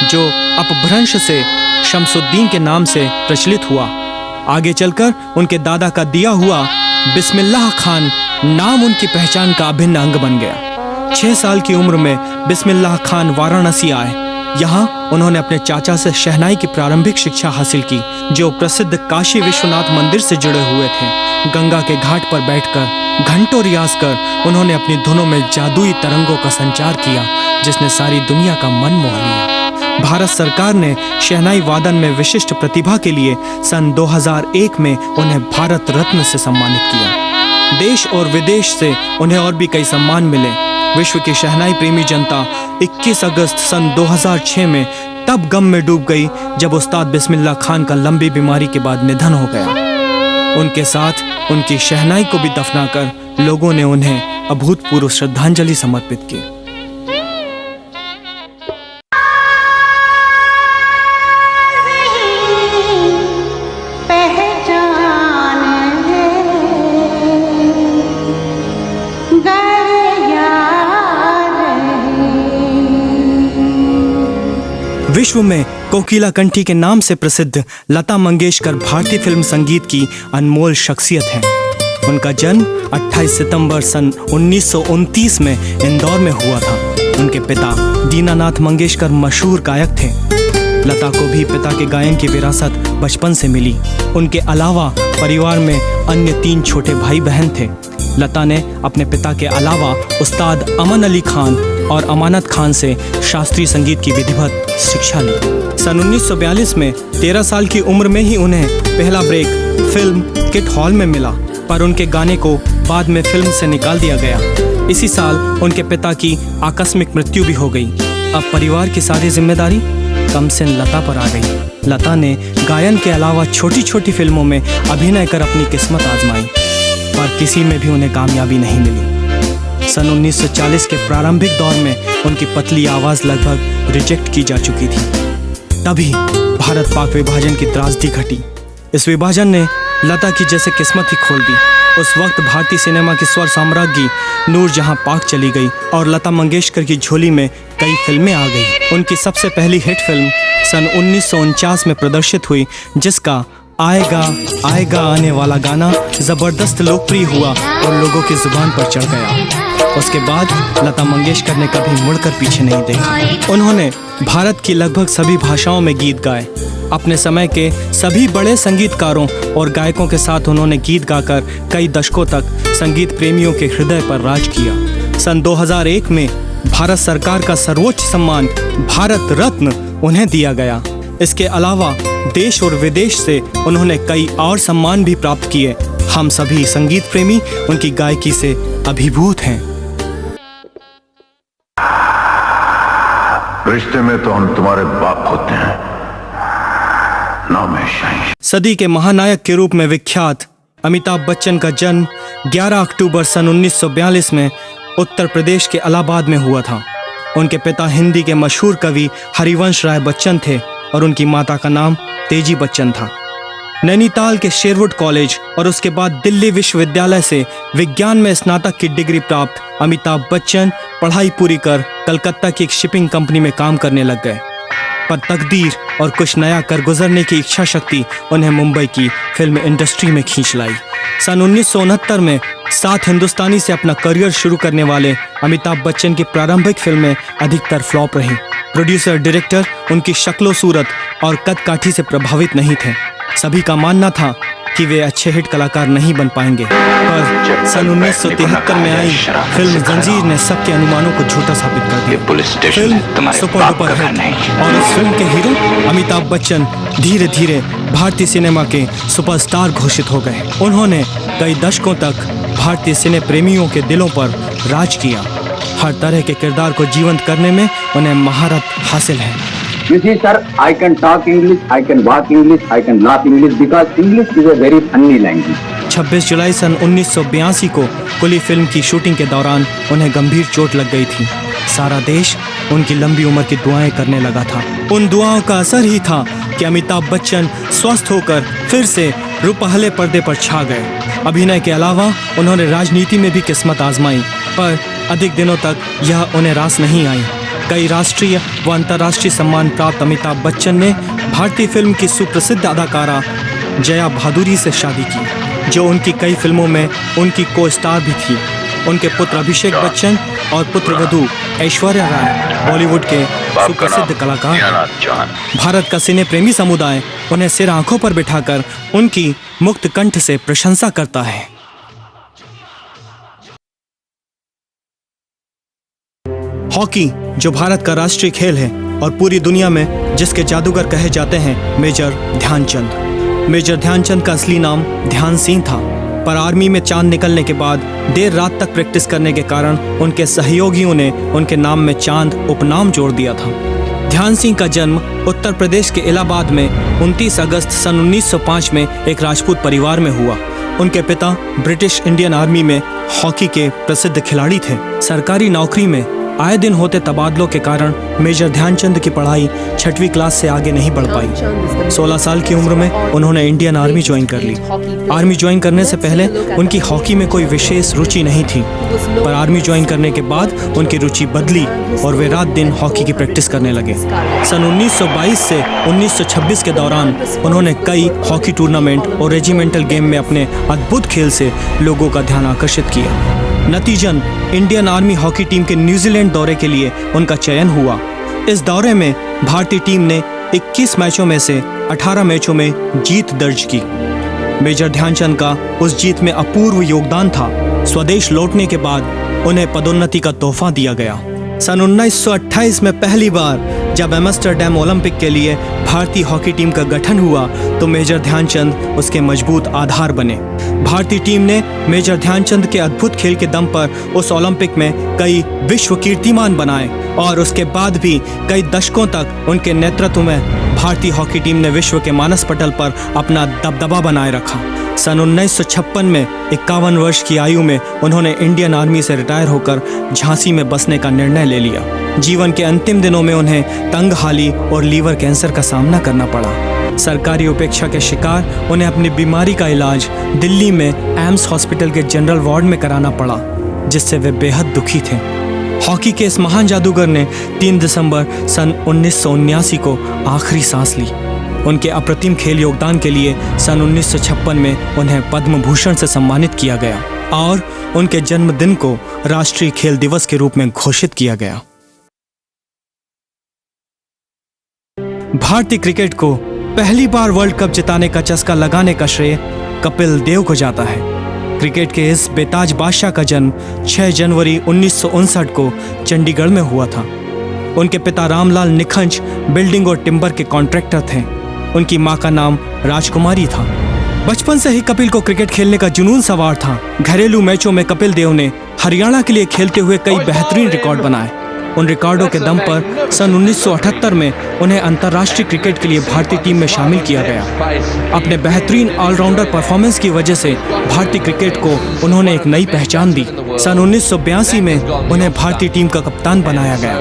जो अपभ्रंश से शमसुद्दीन के नाम से प्रचलित हुआ। आगे चलकर उनके दादा का दिया हुआ बिस्मिल्लाह खान नाम उनकी पहचान का अभिन्न अंग बन गया। 6 साल की उम्र में बिस्मिल्लाह खान वाराणसी आए। यहाँ उन्होंने अपने चाचा से शहनाई की प्रारंभिक शिक्षा हासिल की, जो प्रसिद्ध काशी विश्वनाथ मंदिर से जुड़े हुए थे। गंगा के घाट पर बैठकर घंटों रियाज कर उन्होंने अपनी धुनों में जादुई तरंगों का संचार किया, जिसने सारी दुनिया का मन मोह लिया। भारत सरकार ने शहनाई वादन में विशिष्ट प्रतिभा के लिए सन 2001 में उन्हें भारत रत्न से सम्मानित किया। देश और विदेश से उन्हें और भी कई सम्मान मिले। विश्व की शहनाई प्रेमी जनता 21 अगस्त सन 2006 में तब गम में डूब गई जब उस्ताद बिस्मिल्लाह खान का लंबी बीमारी के बाद निधन हो गया। उनके साथ उनकी शहनाई को भी दफनाकर लोगों ने उन्हें अभूतपूर्व श्रद्धांजलि समर्पित की। विश्व में कोकिला कंठी के नाम से प्रसिद्ध लता मंगेशकर भारतीय फिल्म संगीत की अनमोल शख्सियत हैं। उनका जन्म 28 सितंबर सन 1929 में इंदौर में हुआ था। उनके पिता दीनानाथ मंगेशकर मशहूर गायक थे। लता को भी पिता के गायन की विरासत बचपन से मिली। उनके अलावा परिवार में अन्य 3 छोटे भाई बहन थे। लता ने अपने पिता के अलावा उस्ताद अमन अली खान और अमानत खान से शास्त्रीय संगीत की विधिवत शिक्षा ली। सन 1942 में 13 साल की उम्र में ही उन्हें पहला ब्रेक फिल्म किट हॉल में मिला, पर उनके गाने को बाद में फिल्म से निकाल दिया गया। इसी साल उनके पिता की आकस्मिक मृत्यु भी हो गई। अब परिवार की सारी जिम्मेदारी कमसिन लता पर आ गई। लता ने गायन के अलावा छोटी छोटी फिल्मों में अभिनय कर अपनी किस्मत आजमाई, पर किसी में भी उन्हें कामयाबी नहीं मिली। सन 1940 के प्रारंभिक दौर में उनकी पतली आवाज़ लगभग रिजेक्ट की जा चुकी थी। तभी भारत पाक विभाजन की त्रासदी घटी। इस विभाजन ने लता की जैसे किस्मत ही खोल दी। उस वक्त भारतीय सिनेमा की स्वर साम्राज्ञी नूरजहां पाक चली गई और लता मंगेशकर की झोली में कई फिल्में आ गई। उनकी सबसे पहली हिट फिल्म सन 1949 में प्रदर्शित हुई, जिसका आएगा आएगा आने वाला गाना ज़बरदस्त लोकप्रिय हुआ और लोगों की जुबान पर चढ़ गया। उसके बाद लता मंगेशकर ने कभी मुड़कर पीछे नहीं देखा। उन्होंने भारत की लगभग सभी भाषाओं में गीत गाए। अपने समय के सभी बड़े संगीतकारों और गायकों के साथ उन्होंने गीत गाकर कई दशकों तक संगीत प्रेमियों के हृदय पर राज किया। सन 2001 में भारत सरकार का सर्वोच्च सम्मान भारत रत्न उन्हें दिया गया। इसके अलावा देश और विदेश से उन्होंने कई और सम्मान भी प्राप्त किए। हम सभी संगीत प्रेमी उनकी गायकी से अभिभूत हैं। रिश्ते में तो हम तुम्हारे बाप होते हैं, नाम है शाही। सदी के महानायक के रूप में विख्यात अमिताभ बच्चन का जन्म 11 अक्टूबर सन 1942 में उत्तर प्रदेश के इलाहाबाद में हुआ था। उनके पिता हिंदी के मशहूर कवि हरिवंश राय बच्चन थे और उनकी माता का नाम तेजी बच्चन था। नैनीताल के शेरवुड कॉलेज और उसके बाद दिल्ली विश्वविद्यालय से विज्ञान में स्नातक की डिग्री प्राप्त अमिताभ बच्चन पढ़ाई पूरी कर कलकत्ता की एक शिपिंग कंपनी में काम करने लग गए। पर तकदीर और कुछ नया कर गुजरने की इच्छा शक्ति उन्हें मुंबई की फिल्म इंडस्ट्री में खींच लाई। सन 1969 में 7 हिंदुस्तानी से अपना करियर शुरू करने वाले अमिताभ बच्चन की प्रारंभिक फिल्में अधिकतर फ्लॉप रहीं। प्रोड्यूसर डायरेक्टर उनकी शक्लो सूरत और कद काठी से प्रभावित नहीं थे। सभी का मानना था कि वे अच्छे हिट कलाकार नहीं बन पाएंगे, पर सन 1973 में आई फिल्म जंजीर ने सबके अनुमानों को झूठा साबित कर दिया। फिल्म सुपर डुपर हिट और उस फिल्म के हीरो अमिताभ बच्चन धीरे धीरे भारतीय सिनेमा के सुपरस्टार घोषित हो गए। उन्होंने कई दशकों तक भारतीय सिने प्रेमियों के दिलों पर राज किया। हर तरह के किरदार को जीवंत करने में उन्हें महारत हासिल है। You see, sir, I can talk English, I can walk English, I can laugh English because English is a very funny language. 26 जुलाई सन 1982 को कुली फिल्म की शूटिंग के दौरान उन्हें गंभीर चोट लग गई थी। सारा देश उनकी लंबी उम्र की दुआएं करने लगा था। उन दुआओं का असर ही था कि अमिताभ बच्चन स्वस्थ होकर फिर से रुपहले पर्दे पर छा गए। अभिनय के अलावा उन्होंने राजनीति में भी किस्मत आजमाई, पर अधिक दिनों तक यह उन्हें रास नहीं आई। कई राष्ट्रीय व अंतर्राष्ट्रीय सम्मान प्राप्त अमिताभ बच्चन ने भारतीय फिल्म की सुप्रसिद्ध अदाकारा जया भादुरी से शादी की, जो उनकी कई फिल्मों में उनकी को स्टार भी थी। उनके पुत्र अभिषेक बच्चन और पुत्रवधू ऐश्वर्या राय बॉलीवुड के सुप्रसिद्ध कलाकार हैं। भारत का सिने प्रेमी समुदाय उन्हें सिर आंखों पर बिठाकर उनकी मुक्त कंठ से प्रशंसा करता है। हॉकी, जो भारत का राष्ट्रीय खेल है और पूरी दुनिया में जिसके जादूगर कहे जाते हैं, मेजर ध्यानचंद। मेजर ध्यानचंद का असली नाम ध्यान सिंह था, पर आर्मी में चांद निकलने के बाद देर रात तक प्रैक्टिस करने के कारण उनके सहयोगियों ने उनके नाम में चांद उपनाम जोड़ दिया था। ध्यान सिंह का जन्म उत्तर प्रदेश के इलाहाबाद में 29 अगस्त सन 1905 में एक राजपूत परिवार में हुआ। उनके पिता ब्रिटिश इंडियन आर्मी में हॉकी के प्रसिद्ध खिलाड़ी थे। सरकारी नौकरी में आए दिन होते तबादलों के कारण मेजर ध्यानचंद की पढ़ाई 6वीं क्लास से आगे नहीं बढ़ पाई। 16 साल की उम्र में उन्होंने इंडियन आर्मी ज्वाइन कर ली। आर्मी ज्वाइन करने से पहले उनकी हॉकी में कोई विशेष रुचि नहीं थी, पर आर्मी ज्वाइन करने के बाद उनकी रुचि बदली और वे रात दिन हॉकी की प्रैक्टिस करने लगे। सन 1922 से 1926 के दौरान उन्होंने कई हॉकी टूर्नामेंट और रेजिमेंटल गेम में अपने अद्भुत खेल से लोगों का ध्यान आकर्षित किया। नतीजन इंडियन आर्मी हॉकी टीम के न्यूजीलैंड दौरे के लिए उनका चयन हुआ। इस दौरे में भारतीय टीम ने 21 मैचों में से 18 मैचों में जीत दर्ज की। मेजर ध्यानचंद का उस जीत में अपूर्व योगदान था। स्वदेश लौटने के बाद उन्हें पदोन्नति का तोहफा दिया गया। सन 1928 में पहली बार जब एम्स्टर्डम ओलंपिक के लिए भारतीय हॉकी टीम का गठन हुआ तो मेजर ध्यानचंद उसके मजबूत आधार बने। भारतीय टीम ने मेजर ध्यानचंद के अद्भुत खेल के दम पर उस ओलंपिक में कई विश्व कीर्तिमान बनाए और उसके बाद भी कई दशकों तक उनके नेतृत्व में भारतीय हॉकी टीम ने विश्व के मानस पटल पर अपना दबदबा बनाए रखा। सन 1956 में 51 वर्ष की आयु में उन्होंने इंडियन आर्मी से रिटायर होकर झांसी में बसने का निर्णय ले लिया। जीवन के अंतिम दिनों में उन्हें तंगहाली और लीवर कैंसर का सामना करना पड़ा। सरकारी उपेक्षा के शिकार उन्हें अपनी बीमारी का इलाज दिल्ली में एम्स हॉस्पिटल के जनरल वार्ड में कराना पड़ा, जिससे वे बेहद दुखी थे। हॉकी के इस महान जादूगर ने 3 दिसंबर सन 1979 को आखिरी सांस ली। उनके अप्रतिम खेल योगदान के लिए सन 1956 में उन्हें पद्म भूषण से सम्मानित किया गया और उनके जन्मदिन को राष्ट्रीय खेल दिवस के रूप में घोषित किया गया। भारतीय क्रिकेट को पहली बार वर्ल्ड कप जिताने का चस्का लगाने का श्रेय कपिल देव को जाता है। क्रिकेट के इस बेताज बादशाह का जन्म 6 जनवरी 1959 को चंडीगढ़ में हुआ था। उनके पिता रामलाल निखंज बिल्डिंग और टिम्बर के कॉन्ट्रैक्टर थे। उनकी मां का नाम राजकुमारी था। बचपन से ही कपिल को क्रिकेट खेलने का जुनून सवार था। घरेलू मैचों में कपिल देव ने हरियाणा के लिए खेलते हुए कई बेहतरीन रिकॉर्ड बनाए। उन रिकॉर्डों के दम पर सन 1978 में उन्हें अंतर्राष्ट्रीय क्रिकेट के लिए भारतीय टीम में शामिल किया गया। अपने बेहतरीन ऑलराउंडर परफॉर्मेंस की वजह से भारतीय क्रिकेट को उन्होंने एक नई पहचान दी। सन 1982 में उन्हें भारतीय टीम का कप्तान बनाया गया।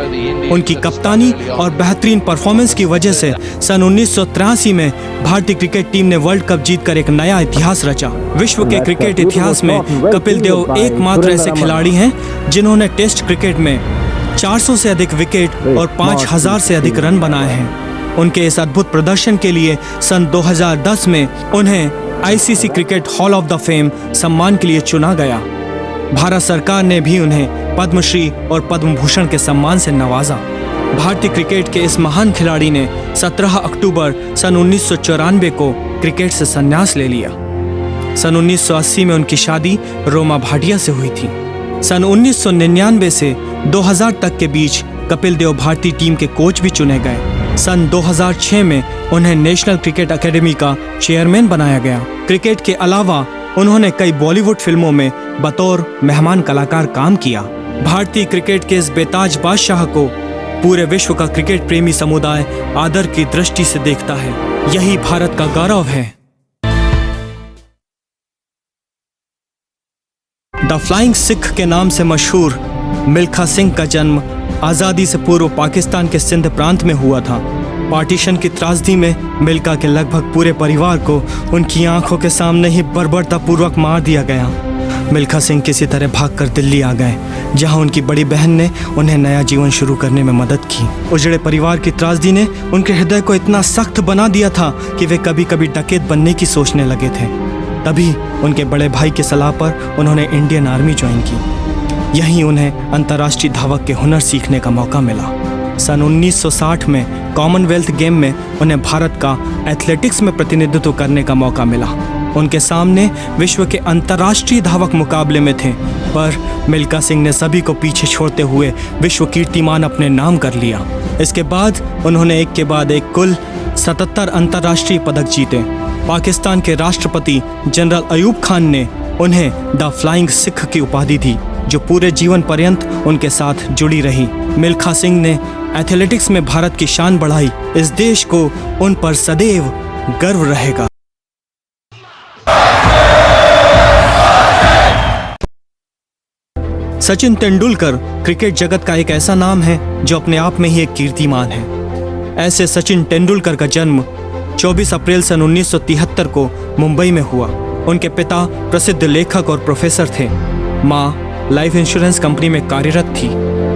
उनकी कप्तानी और बेहतरीन परफॉर्मेंस की वजह से सन 1983 में भारतीय क्रिकेट टीम ने वर्ल्ड कप जीतकर एक नया इतिहास रचा। विश्व के क्रिकेट इतिहास में कपिल देव एकमात्र ऐसे खिलाड़ी हैं जिन्होंने टेस्ट क्रिकेट में 400 से अधिक विकेट और 5000 से अधिक रन बनाए हैं। उनके इस अद्भुत प्रदर्शन के लिए सन 2010 में उन्हें ICC cricket hall of the fame सम्मान के लिए चुना गया। भारत सरकार ने भी उन्हें पद्मश्री और पद्म भूषण के सम्मान से नवाजा। भारतीय क्रिकेट के इस महान खिलाड़ी ने 17 अक्टूबर सन 1994 को क्रिकेट से संन्यास ले लिया। सन 1980 में उनकी शादी रोमा भाटिया से हुई थी। सन 1999 से 2000 तक के बीच कपिल देव भारतीय टीम के कोच भी चुने गए। सन 2006 में उन्हें नेशनल क्रिकेट एकेडमी का चेयरमैन बनाया गया। क्रिकेट के अलावा उन्होंने कई बॉलीवुड फिल्मों में बतौर मेहमान कलाकार काम किया। भारतीय क्रिकेट के इस बेताज बादशाह को पूरे विश्व का क्रिकेट प्रेमी समुदाय आदर की दृष्टि से देखता है। यही भारत का गौरव है। द फ्लाइंग सिख के नाम से मशहूर मिल्खा सिंह का जन्म आज़ादी से पूर्व पाकिस्तान के सिंध प्रांत में हुआ था। पार्टीशन की त्रासदी में मिल्खा के लगभग पूरे परिवार को उनकी आंखों के सामने ही बर्बरतापूर्वक मार दिया गया। मिल्खा सिंह किसी तरह भागकर दिल्ली आ गए, जहां उनकी बड़ी बहन ने उन्हें नया जीवन शुरू करने में मदद की। उजड़े परिवार की त्रासदी ने उनके हृदय को इतना सख्त बना दिया था कि वे कभी कभी डकैत बनने की सोचने लगे थे। तभी उनके बड़े भाई की सलाह पर उन्होंने इंडियन आर्मी ज्वाइन की। यहीं उन्हें अंतर्राष्ट्रीय धावक के हुनर सीखने का मौका मिला। सन 1960 में कॉमनवेल्थ गेम में उन्हें भारत का एथलेटिक्स में प्रतिनिधित्व करने का मौका मिला। उनके सामने विश्व के अंतर्राष्ट्रीय धावक मुकाबले में थे, पर मिल्खा सिंह ने सभी को पीछे छोड़ते हुए विश्व कीर्तिमान अपने नाम कर लिया। इसके बाद उन्होंने एक के बाद एक कुल 77 अंतर्राष्ट्रीय पदक जीते। पाकिस्तान के राष्ट्रपति जनरल अयूब खान ने उन्हें द फ्लाइंग सिख की उपाधि दी, जो पूरे जीवन पर्यंत उनके साथ जुड़ी रही। मिल्खा सिंह ने एथलेटिक्स में भारत की शान बढ़ाई। इस देश को उन पर सदैव गर्व रहेगा। सचिन तेंदुलकर क्रिकेट जगत का एक ऐसा नाम है जो अपने आप में ही एक कीर्तिमान है। ऐसे सचिन तेंदुलकर का जन्म 24 अप्रैल सन 1973 को मुंबई में हुआ। उनके पिता प्रसिद्ध लेखक और प्रोफेसर थे। माँ लाइफ इंश्योरेंस कंपनी में कार्यरत थी।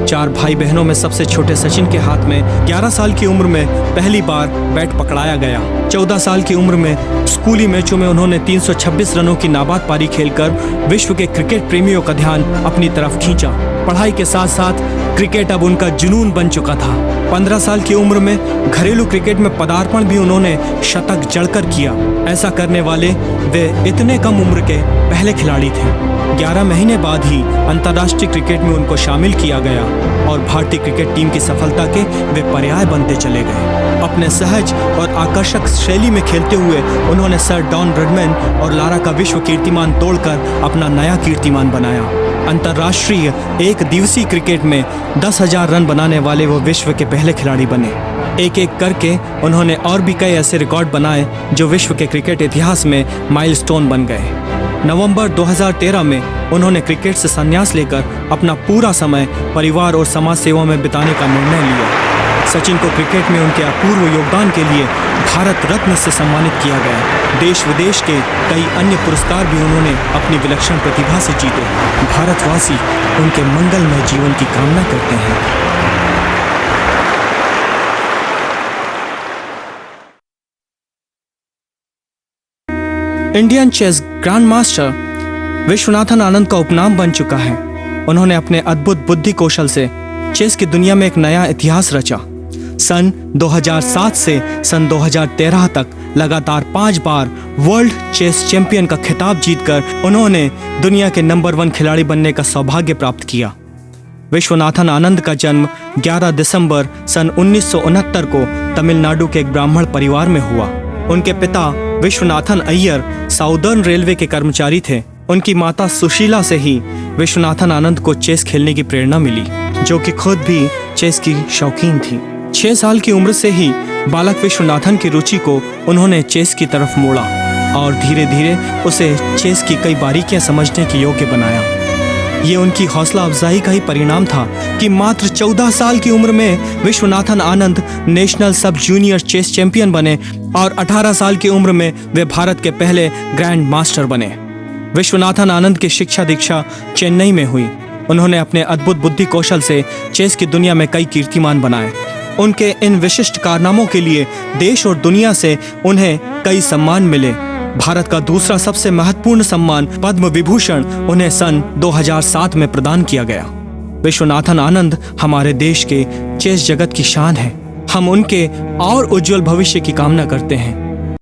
4 भाई बहनों में सबसे छोटे सचिन के हाथ में 11 साल की उम्र में पहली बार बैट पकड़ाया गया। 14 साल की उम्र में स्कूली मैचों में उन्होंने 326 रनों की नाबाद पारी खेलकर विश्व के क्रिकेट प्रेमियों का ध्यान अपनी तरफ खींचा। पढ़ाई के साथ साथ क्रिकेट अब उनका जुनून बन चुका था। 15 साल की उम्र में घरेलू क्रिकेट में पदार्पण भी उन्होंने शतक जड़कर किया। ऐसा करने वाले वे इतने कम उम्र के पहले खिलाड़ी थे। 11 महीने बाद ही अंतर्राष्ट्रीय क्रिकेट में उनको शामिल किया गया और भारतीय क्रिकेट टीम की सफलता के वे पर्याय बनते चले गए। अपने सहज और आकर्षक शैली में खेलते हुए उन्होंने सर डॉन ब्रैडमैन और लारा का विश्व कीर्तिमान तोड़कर अपना नया कीर्तिमान बनाया। अंतर्राष्ट्रीय एक दिवसीय क्रिकेट में 10,000 रन बनाने वाले वो विश्व के पहले खिलाड़ी बने। एक एक करके उन्होंने और भी कई ऐसे रिकॉर्ड बनाए जो विश्व के क्रिकेट इतिहास में माइलस्टोन बन गए। नवंबर 2013 में उन्होंने क्रिकेट से संन्यास लेकर अपना पूरा समय परिवार और समाज सेवा में बिताने का निर्णय लिया। सचिन को क्रिकेट में उनके अपूर्व योगदान के लिए भारत रत्न से सम्मानित किया गया। देश विदेश के कई अन्य पुरस्कार भी उन्होंने अपनी विलक्षण प्रतिभा से जीते। भारतवासी उनके मंगलमय जीवन की कामना करते हैं। Indian chess grand master Viswanathan Anand का उपनाम बन चुका है। उन्होंने अपने अद्भुत बुद्धि कौशल से चेस की दुनिया में एक नया इतिहास रचा। सन 2007 से सन 2013 तक लगातार 5 बार वर्ल्ड चेस चैंपियन का खिताब जीतकर उन्होंने दुनिया के नंबर 1 खिलाड़ी बनने का सौभाग्य प्राप्त किया। विश्वनाथन आनंद का जन्म 11 दिसंबर सन 1969 को तमिलनाडु के एक ब्राह्मण परिवार में हुआ। उनके पिता विश्वनाथन अय्यर साउदर्न रेलवे के कर्मचारी थे। उनकी माता सुशीला से ही विश्वनाथन आनंद को चेस खेलने की प्रेरणा मिली, जो कि खुद भी चेस की शौकीन थी। 6 साल की उम्र से ही बालक विश्वनाथन की रुचि को उन्होंने चेस की तरफ मोड़ा और धीरे धीरे उसे चेस की कई बारीकियां समझने के योग्य बनाया। ये उनकी हौसला अफजाई का ही परिणाम था कि मात्र 14 साल की उम्र में Viswanathan Anand national sub junior chess champion बने और 18 साल की उम्र में वे भारत के पहले ग्रैंड मास्टर बने। विश्वनाथन आनंद की शिक्षा दीक्षा चेन्नई में हुई। उन्होंने अपने अद्भुत बुद्धि कौशल से चेस की दुनिया में कई कीर्तिमान बनाए। उनके इन विशिष्ट कारनामों के लिए देश और दुनिया से उन्हें कई सम्मान मिले। भारत का दूसरा सबसे महत्वपूर्ण सम्मान पद्म विभूषण उन्हें सन 2007 में प्रदान किया गया। विश्वनाथन आनंद हमारे देश के चेस जगत की शान है। हम उनके और उज्जवल भविष्य की कामना करते हैं।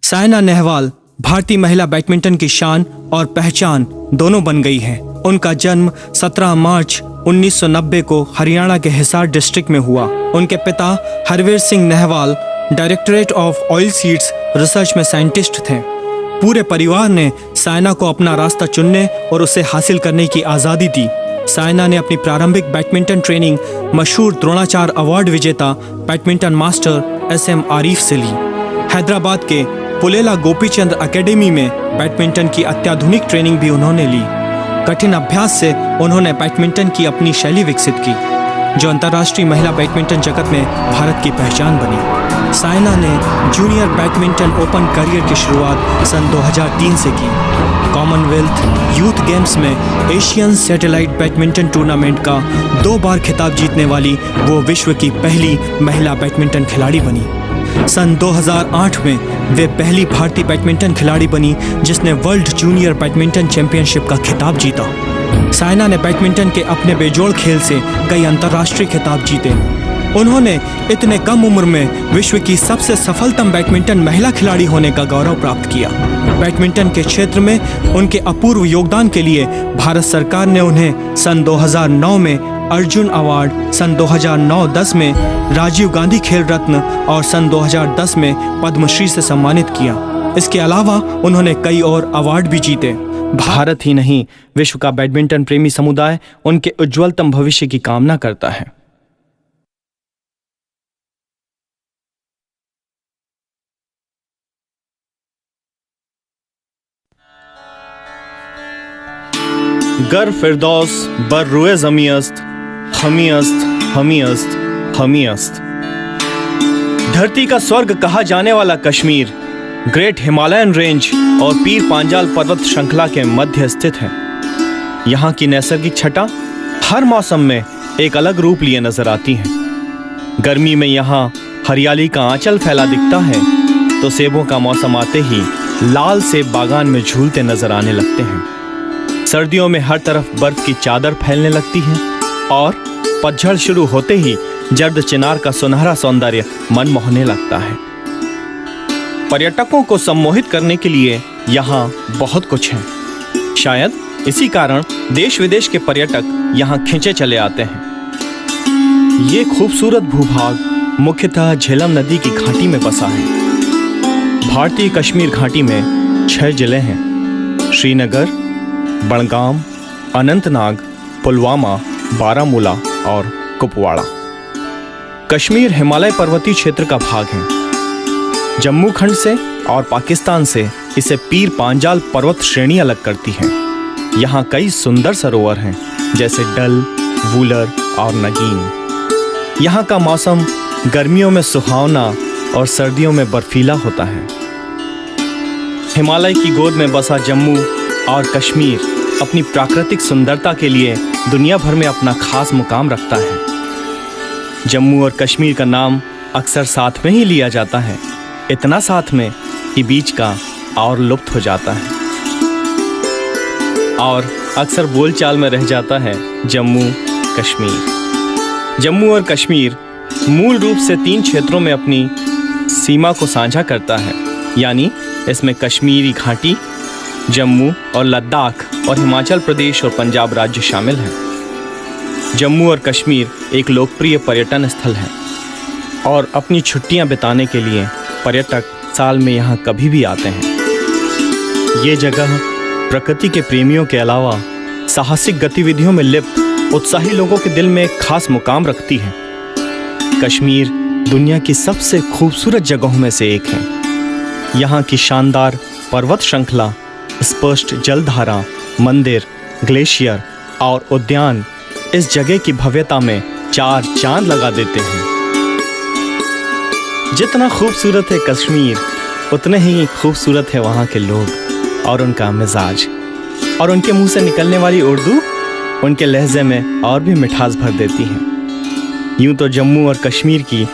साइना नेहवाल भारतीय महिला बैडमिंटन की शान और पहचान दोनों बन गई है। उनका जन्म 17 मार्च 1990 को हरियाणा के हिसार डिस्ट्रिक्ट में हुआ। उनके पिता Harvir Singh Nehwal directorate of oil seeds research में साइंटिस्ट थे। पूरे परिवार ने साइना को अपना रास्ता चुनने और उसे हासिल करने की आज़ादी दी। साइना ने अपनी प्रारंभिक बैडमिंटन ट्रेनिंग मशहूर द्रोणाचार्य अवार्ड विजेता बैडमिंटन मास्टर SM आरिफ से ली। हैदराबाद के पुलेला गोपीचंद अकेडमी में बैडमिंटन की अत्याधुनिक ट्रेनिंग भी उन्होंने ली। कठिन अभ्यास से उन्होंने बैडमिंटन की अपनी शैली विकसित की, जो अंतर्राष्ट्रीय महिला बैडमिंटन जगत में भारत की पहचान बनी। साइना ने जूनियर बैडमिंटन ओपन करियर की शुरुआत सन 2003 से की। कॉमनवेल्थ यूथ गेम्स में एशियन सैटेलाइट बैडमिंटन टूर्नामेंट का 2 बार खिताब जीतने वाली वो विश्व की पहली महिला बैडमिंटन खिलाड़ी बनी। सन 2008 में वे पहली भारतीय बैडमिंटन खिलाड़ी बनी जिसने वर्ल्ड जूनियर बैडमिंटन चैंपियनशिप का खिताब जीता। साइना ने बैडमिंटन के अपने बेजोड़ खेल से कई अंतर्राष्ट्रीय खिताब जीते। उन्होंने इतने कम उम्र में विश्व की सबसे सफलतम बैडमिंटन महिला खिलाड़ी होने का गौरव प्राप्त किया। बैडमिंटन के क्षेत्र में उनके अपूर्व योगदान के लिए भारत सरकार ने उन्हें सन 2009 में अर्जुन अवार्ड, सन 2009-10 में राजीव गांधी खेल रत्न और सन 2010 में पद्मश्री से सम्मानित किया। इसके अलावा उन्होंने कई और अवार्ड भी जीते। भारत ही नहीं, विश्व का बैडमिंटन प्रेमी समुदाय उनके उज्जवलतम भविष्य की कामना करता है। गर फिरदौस बर रुए ज़मीअस्त हमीअस्त हमीअस्त हमीअस्त। धरती का स्वर्ग कहा जाने वाला कश्मीर ग्रेट हिमालयन रेंज और पीर पांजाल पर्वत श्रृंखला के मध्य स्थित है। यहाँ की नैसर्गिक छटा हर मौसम में एक अलग रूप लिए नजर आती है। गर्मी में यहाँ हरियाली का आंचल फैला दिखता है, तो सेबों का मौसम आते ही लाल सेब बागान में झूलते नजर आने लगते हैं। सर्दियों में हर तरफ बर्फ की चादर फैलने लगती है और पतझड़ शुरू होते ही जर्द चिनार का सुनहरा सौंदर्य मन मोहने लगता है। पर्यटकों को सम्मोहित करने के लिए यहाँ बहुत कुछ है। शायद इसी कारण देश विदेश के पर्यटक यहाँ खिंचे चले आते हैं। ये खूबसूरत भूभाग मुख्यतः झेलम नदी की घाटी में बसा है। भारतीय कश्मीर घाटी में 6 जिले हैं: श्रीनगर, बड़गाम, अनंतनाग, पुलवामा, बारामूला और कुपवाड़ा। कश्मीर हिमालय पर्वतीय क्षेत्र का भाग है। जम्मू खंड से और पाकिस्तान से इसे पीर पांजाल पर्वत श्रेणी अलग करती है। यहाँ कई सुंदर सरोवर हैं जैसे डल, वूलर और नगीन। यहाँ का मौसम गर्मियों में सुहावना और सर्दियों में बर्फीला होता है। हिमालय की गोद में बसा जम्मू और कश्मीर अपनी प्राकृतिक सुंदरता के लिए दुनिया भर में अपना खास मुकाम रखता है। जम्मू और कश्मीर का नाम अक्सर साथ में ही लिया जाता है, इतना साथ में कि बीच का और लुप्त हो जाता है और अक्सर बोलचाल में रह जाता है जम्मू कश्मीर। जम्मू और कश्मीर मूल रूप से 3 क्षेत्रों में अपनी सीमा को साझा करता है, यानी इसमें कश्मीरी घाटी, जम्मू और लद्दाख और हिमाचल प्रदेश और पंजाब राज्य शामिल हैं। जम्मू और कश्मीर एक लोकप्रिय पर्यटन स्थल है और अपनी छुट्टियां बिताने के लिए पर्यटक साल में यहाँ कभी भी आते हैं। ये जगह प्रकृति के प्रेमियों के अलावा साहसिक गतिविधियों में लिप्त उत्साही लोगों के दिल में एक खास मुकाम रखती है। कश्मीर दुनिया की सबसे खूबसूरत जगहों में से एक है। यहाँ की शानदार पर्वत श्रृंखला, स्पष्ट जलधारा, मंदिर, ग्लेशियर और उद्यान इस जगह की भव्यता में 4 चांद लगा देते हैं। जितना खूबसूरत है कश्मीर, उतने ही खूबसूरत है वहाँ के लोग और उनका मिजाज, और उनके मुंह से निकलने वाली उर्दू उनके लहजे में और भी मिठास भर देती है। यूं तो जम्मू और कश्मीर की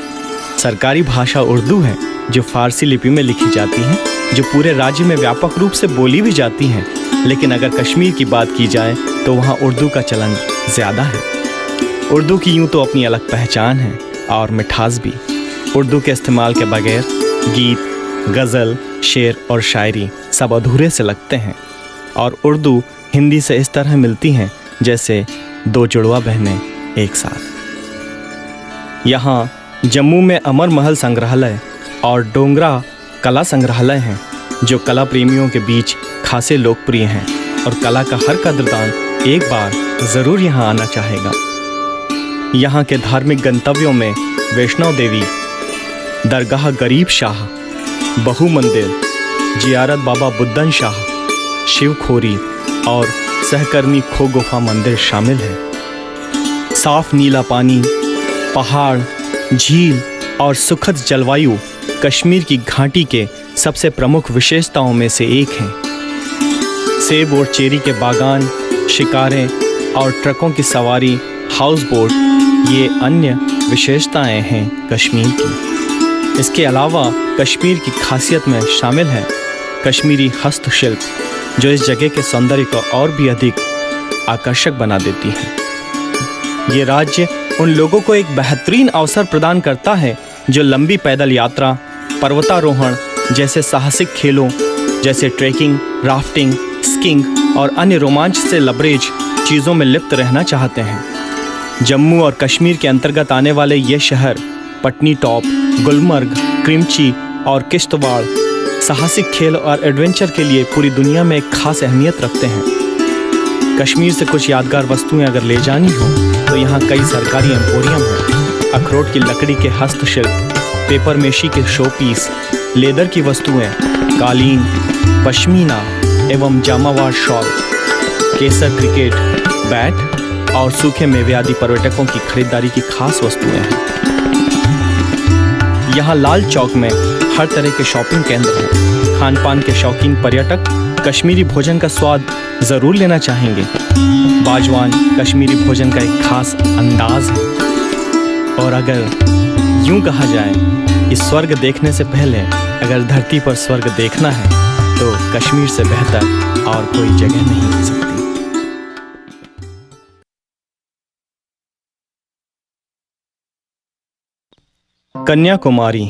सरकारी भाषा उर्दू है, जो फारसी लिपि में लिखी जाती है, जो पूरे राज्य में व्यापक रूप से बोली भी जाती हैं। लेकिन अगर कश्मीर की बात की जाए तो वहाँ उर्दू का चलन ज़्यादा है। उर्दू की यूं तो अपनी अलग पहचान है और मिठास भी। उर्दू के इस्तेमाल के बगैर गीत, गज़ल, शेर और शायरी सब अधूरे से लगते हैं और उर्दू हिंदी से इस तरह मिलती हैं जैसे 2 जुड़वा बहनें एक साथ। यहाँ जम्मू में अमर महल संग्रहालय और डोंगरा कला संग्रहालय हैं, जो कला प्रेमियों के बीच खासे लोकप्रिय हैं और कला का हर कदरदान एक बार ज़रूर यहाँ आना चाहेगा। यहाँ के धार्मिक गंतव्यों में वैष्णव देवी, दरगाह गरीब शाह, बहु मंदिर, जियारत बाबा बुद्दन शाह, शिव खोरी और सहकर्मी खो गुफा मंदिर शामिल है। साफ नीला पानी, पहाड़, झील और सुखद जलवायु कश्मीर की घाटी के सबसे प्रमुख विशेषताओं में से एक हैं। सेब और चेरी के बागान, शिकारें और ट्रकों की सवारी, हाउस बोट, ये अन्य विशेषताएं हैं कश्मीर की। इसके अलावा कश्मीर की खासियत में शामिल है कश्मीरी हस्तशिल्प, जो इस जगह के सौंदर्य को और भी अधिक आकर्षक बना देती है। ये राज्य उन लोगों को एक बेहतरीन अवसर प्रदान करता है जो लंबी पैदल यात्रा, पर्वतारोहण जैसे साहसिक खेलों जैसे ट्रैकिंग, राफ्टिंग, स्कीइंग और अन्य रोमांच से लबरेज चीज़ों में लिप्त रहना चाहते हैं। जम्मू और कश्मीर के अंतर्गत आने वाले ये शहर पटनी टॉप, गुलमर्ग, क्रिमची और किश्तवाड़ साहसिक खेल और एडवेंचर के लिए पूरी दुनिया में एक खास अहमियत रखते हैं। कश्मीर से कुछ यादगार वस्तुएं अगर ले जानी हो तो यहाँ कई सरकारी एम्पोरियम हैं। अखरोट की लकड़ी के हस्तशिल्प, पेपर मेशी के शो पीस, लेदर की वस्तुएं, कालीन, पश्मीना एवं जामावार शॉल, केसर क्रिकेट बैट और सूखे मेवे आदि पर्यटकों की खरीदारी की खास वस्तुएं हैं। यहाँ लाल चौक में हर तरह के शॉपिंग केंद्र हैं। खान पान के शौकीन पर्यटक कश्मीरी भोजन का स्वाद ज़रूर लेना चाहेंगे। बाजवान कश्मीरी भोजन का एक खास अंदाज है और अगर यूं कहा जाए कि स्वर्ग देखने से पहले अगर धरती पर स्वर्ग देखना है तो कश्मीर से बेहतर और कोई जगह नहीं हो सकती। कन्याकुमारी।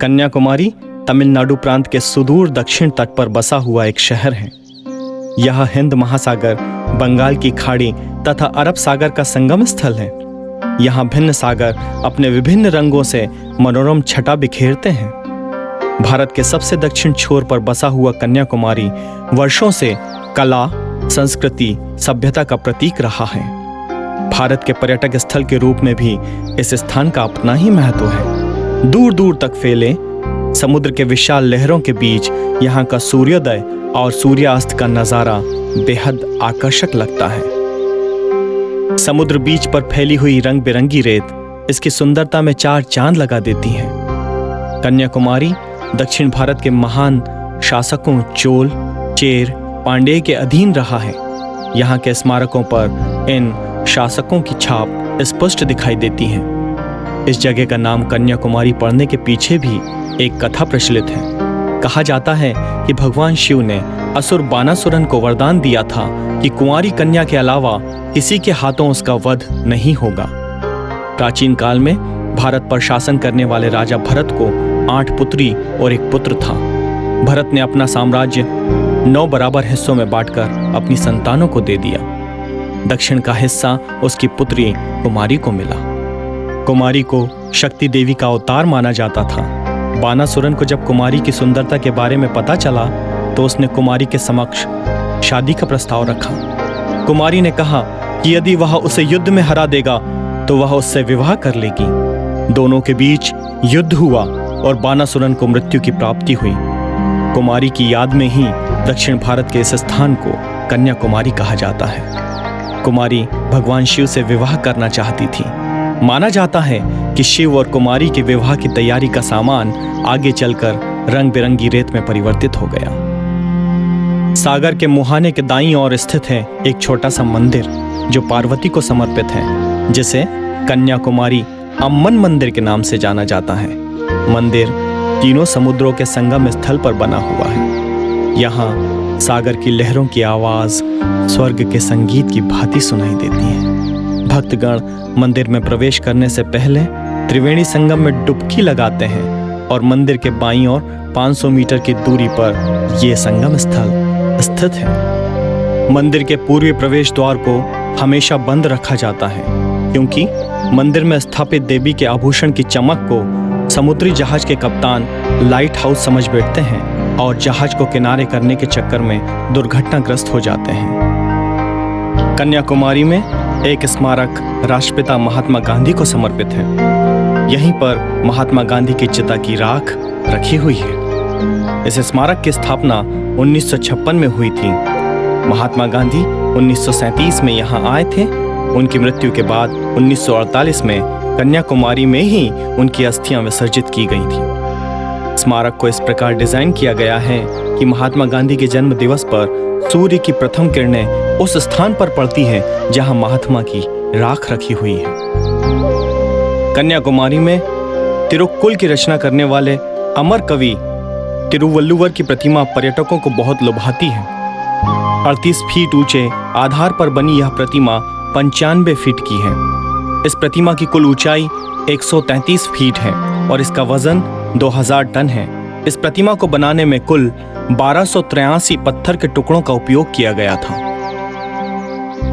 कन्याकुमारी तमिलनाडु प्रांत के सुदूर दक्षिण तट पर बसा हुआ एक शहर है। यह हिंद महासागर, बंगाल की खाड़ी तथा अरब सागर का संगम स्थल है। यहाँ भिन्न सागर अपने विभिन्न रंगों से मनोरम छटा बिखेरते हैं। भारत के सबसे दक्षिण छोर पर बसा हुआ कन्याकुमारी वर्षों से कला, संस्कृति, सभ्यता का प्रतीक रहा है। भारत के पर्यटक स्थल के रूप में भी इस स्थान का अपना ही महत्व है। दूर दूर तक फैले समुद्र के विशाल लहरों के बीच यहाँ का सूर्योदय और सूर्यास्त का नजारा बेहद आकर्षक लगता है। समुद्र बीच पर फैली हुई रंग बिरंगी रेत इसकी सुंदरता में चार चांद लगा देती है। कन्याकुमारी दक्षिण भारत के महान शासकों चोल, चेर, पांड्य के अधीन रहा है। यहाँ के स्मारकों पर इन शासकों की छाप स्पष्ट दिखाई देती है। इस जगह का नाम कन्याकुमारी पड़ने के पीछे भी एक कथा प्रचलित है। कहा जाता है कि भगवान शिव ने असुर बानासुरन को वरदान दिया था कि कुंवारी कन्या के अलावा किसी के हाथों उसका वध नहीं होगा। प्राचीन काल में भारत पर शासन करने वाले राजा भरत को 8 पुत्री और 1 पुत्र था। भरत ने अपना साम्राज्य 9 बराबर हिस्सों में बांटकर अपनी संतानों को दे दिया। दक्षिण का हिस्सा उसकी पुत्री कुमारी को मिला। कुमारी को शक्ति देवी का अवतार माना जाता था। बानासुरन को जब कुमारी की सुंदरता के बारे में पता चला तो उसने कुमारी के समक्ष शादी का प्रस्ताव रखा। कुमारी ने कहा कि यदि वह उसे युद्ध में हरा देगा तो वह उससे विवाह कर लेगी। दोनों के बीच युद्ध हुआ और बानासुरन को मृत्यु की प्राप्ति हुई। कुमारी की याद में ही दक्षिण भारत के इस स्थान को कन्याकुमारी कहा जाता है। कुमारी भगवान शिव से विवाह करना चाहती थी। माना जाता है कि शिव और कुमारी के विवाह की तैयारी का सामान आगे चलकर रंग बिरंगी रेत में परिवर्तित हो गया। सागर के मुहाने के दाईं ओर स्थित है एक छोटा सा मंदिर जो पार्वती को समर्पित है, जिसे कन्याकुमारी अम्मन मंदिर के नाम से जाना जाता है। मंदिर तीनों समुद्रों के संगम स्थल पर बना हुआ है। यहाँ सागर की लहरों की आवाज स्वर्ग के संगीत की भांति सुनाई देती है। भक्तगण मंदिर में प्रवेश करने से पहले त्रिवेणी संगम में डुबकी लगाते हैं और मंदिर के बाईं ओर 500 मीटर की दूरी पर यह संगम स्थल स्थित है। मंदिर के पूर्वी प्रवेश द्वार को हमेशा बंद रखा जाता है क्योंकि मंदिर में स्थापित देवी के आभूषण की चमक को समुद्री जहाज के कप्तान लाइट हाउस समझ बैठते हैं और जहाज को किनारे करने के चक्कर में दुर्घटनाग्रस्त हो जाते हैं। कन्याकुमारी में एक स्मारक राष्ट्रपिता महात्मा गांधी को समर्पित है। यहीं पर महात्मा गांधी की चिता की राख रखी हुई है। इस स्मारक की स्थापना 1956 में हुई थी। महात्मा गांधी 1937 में यहाँ आए थे। उनकी मृत्यु के बाद 1948 में कन्याकुमारी में ही उनकी अस्थियां विसर्जित की गई थी। स्मारक को इस प्रकार डिजाइन किया गया है कि महात्मा गांधी के जन्म दिवस पर सूर्य की प्रथम किरणें उस स्थान पर पड़ती है जहां महात्मा की राख रखी हुई है। कन्याकुमारी में तिरुक्कुल की रचना करने वाले अमर कवि तिरुवल्लुवर की प्रतिमा पर्यटकों को बहुत लुभाती है। 38 फीट ऊंचे आधार पर बनी यह प्रतिमा 95 फीट की है। इस प्रतिमा की कुल ऊंचाई 133 फीट है और इसका वजन 2000 टन है। इस प्रतिमा को बनाने में कुल 1283 पत्थर के टुकड़ों का उपयोग किया गया था।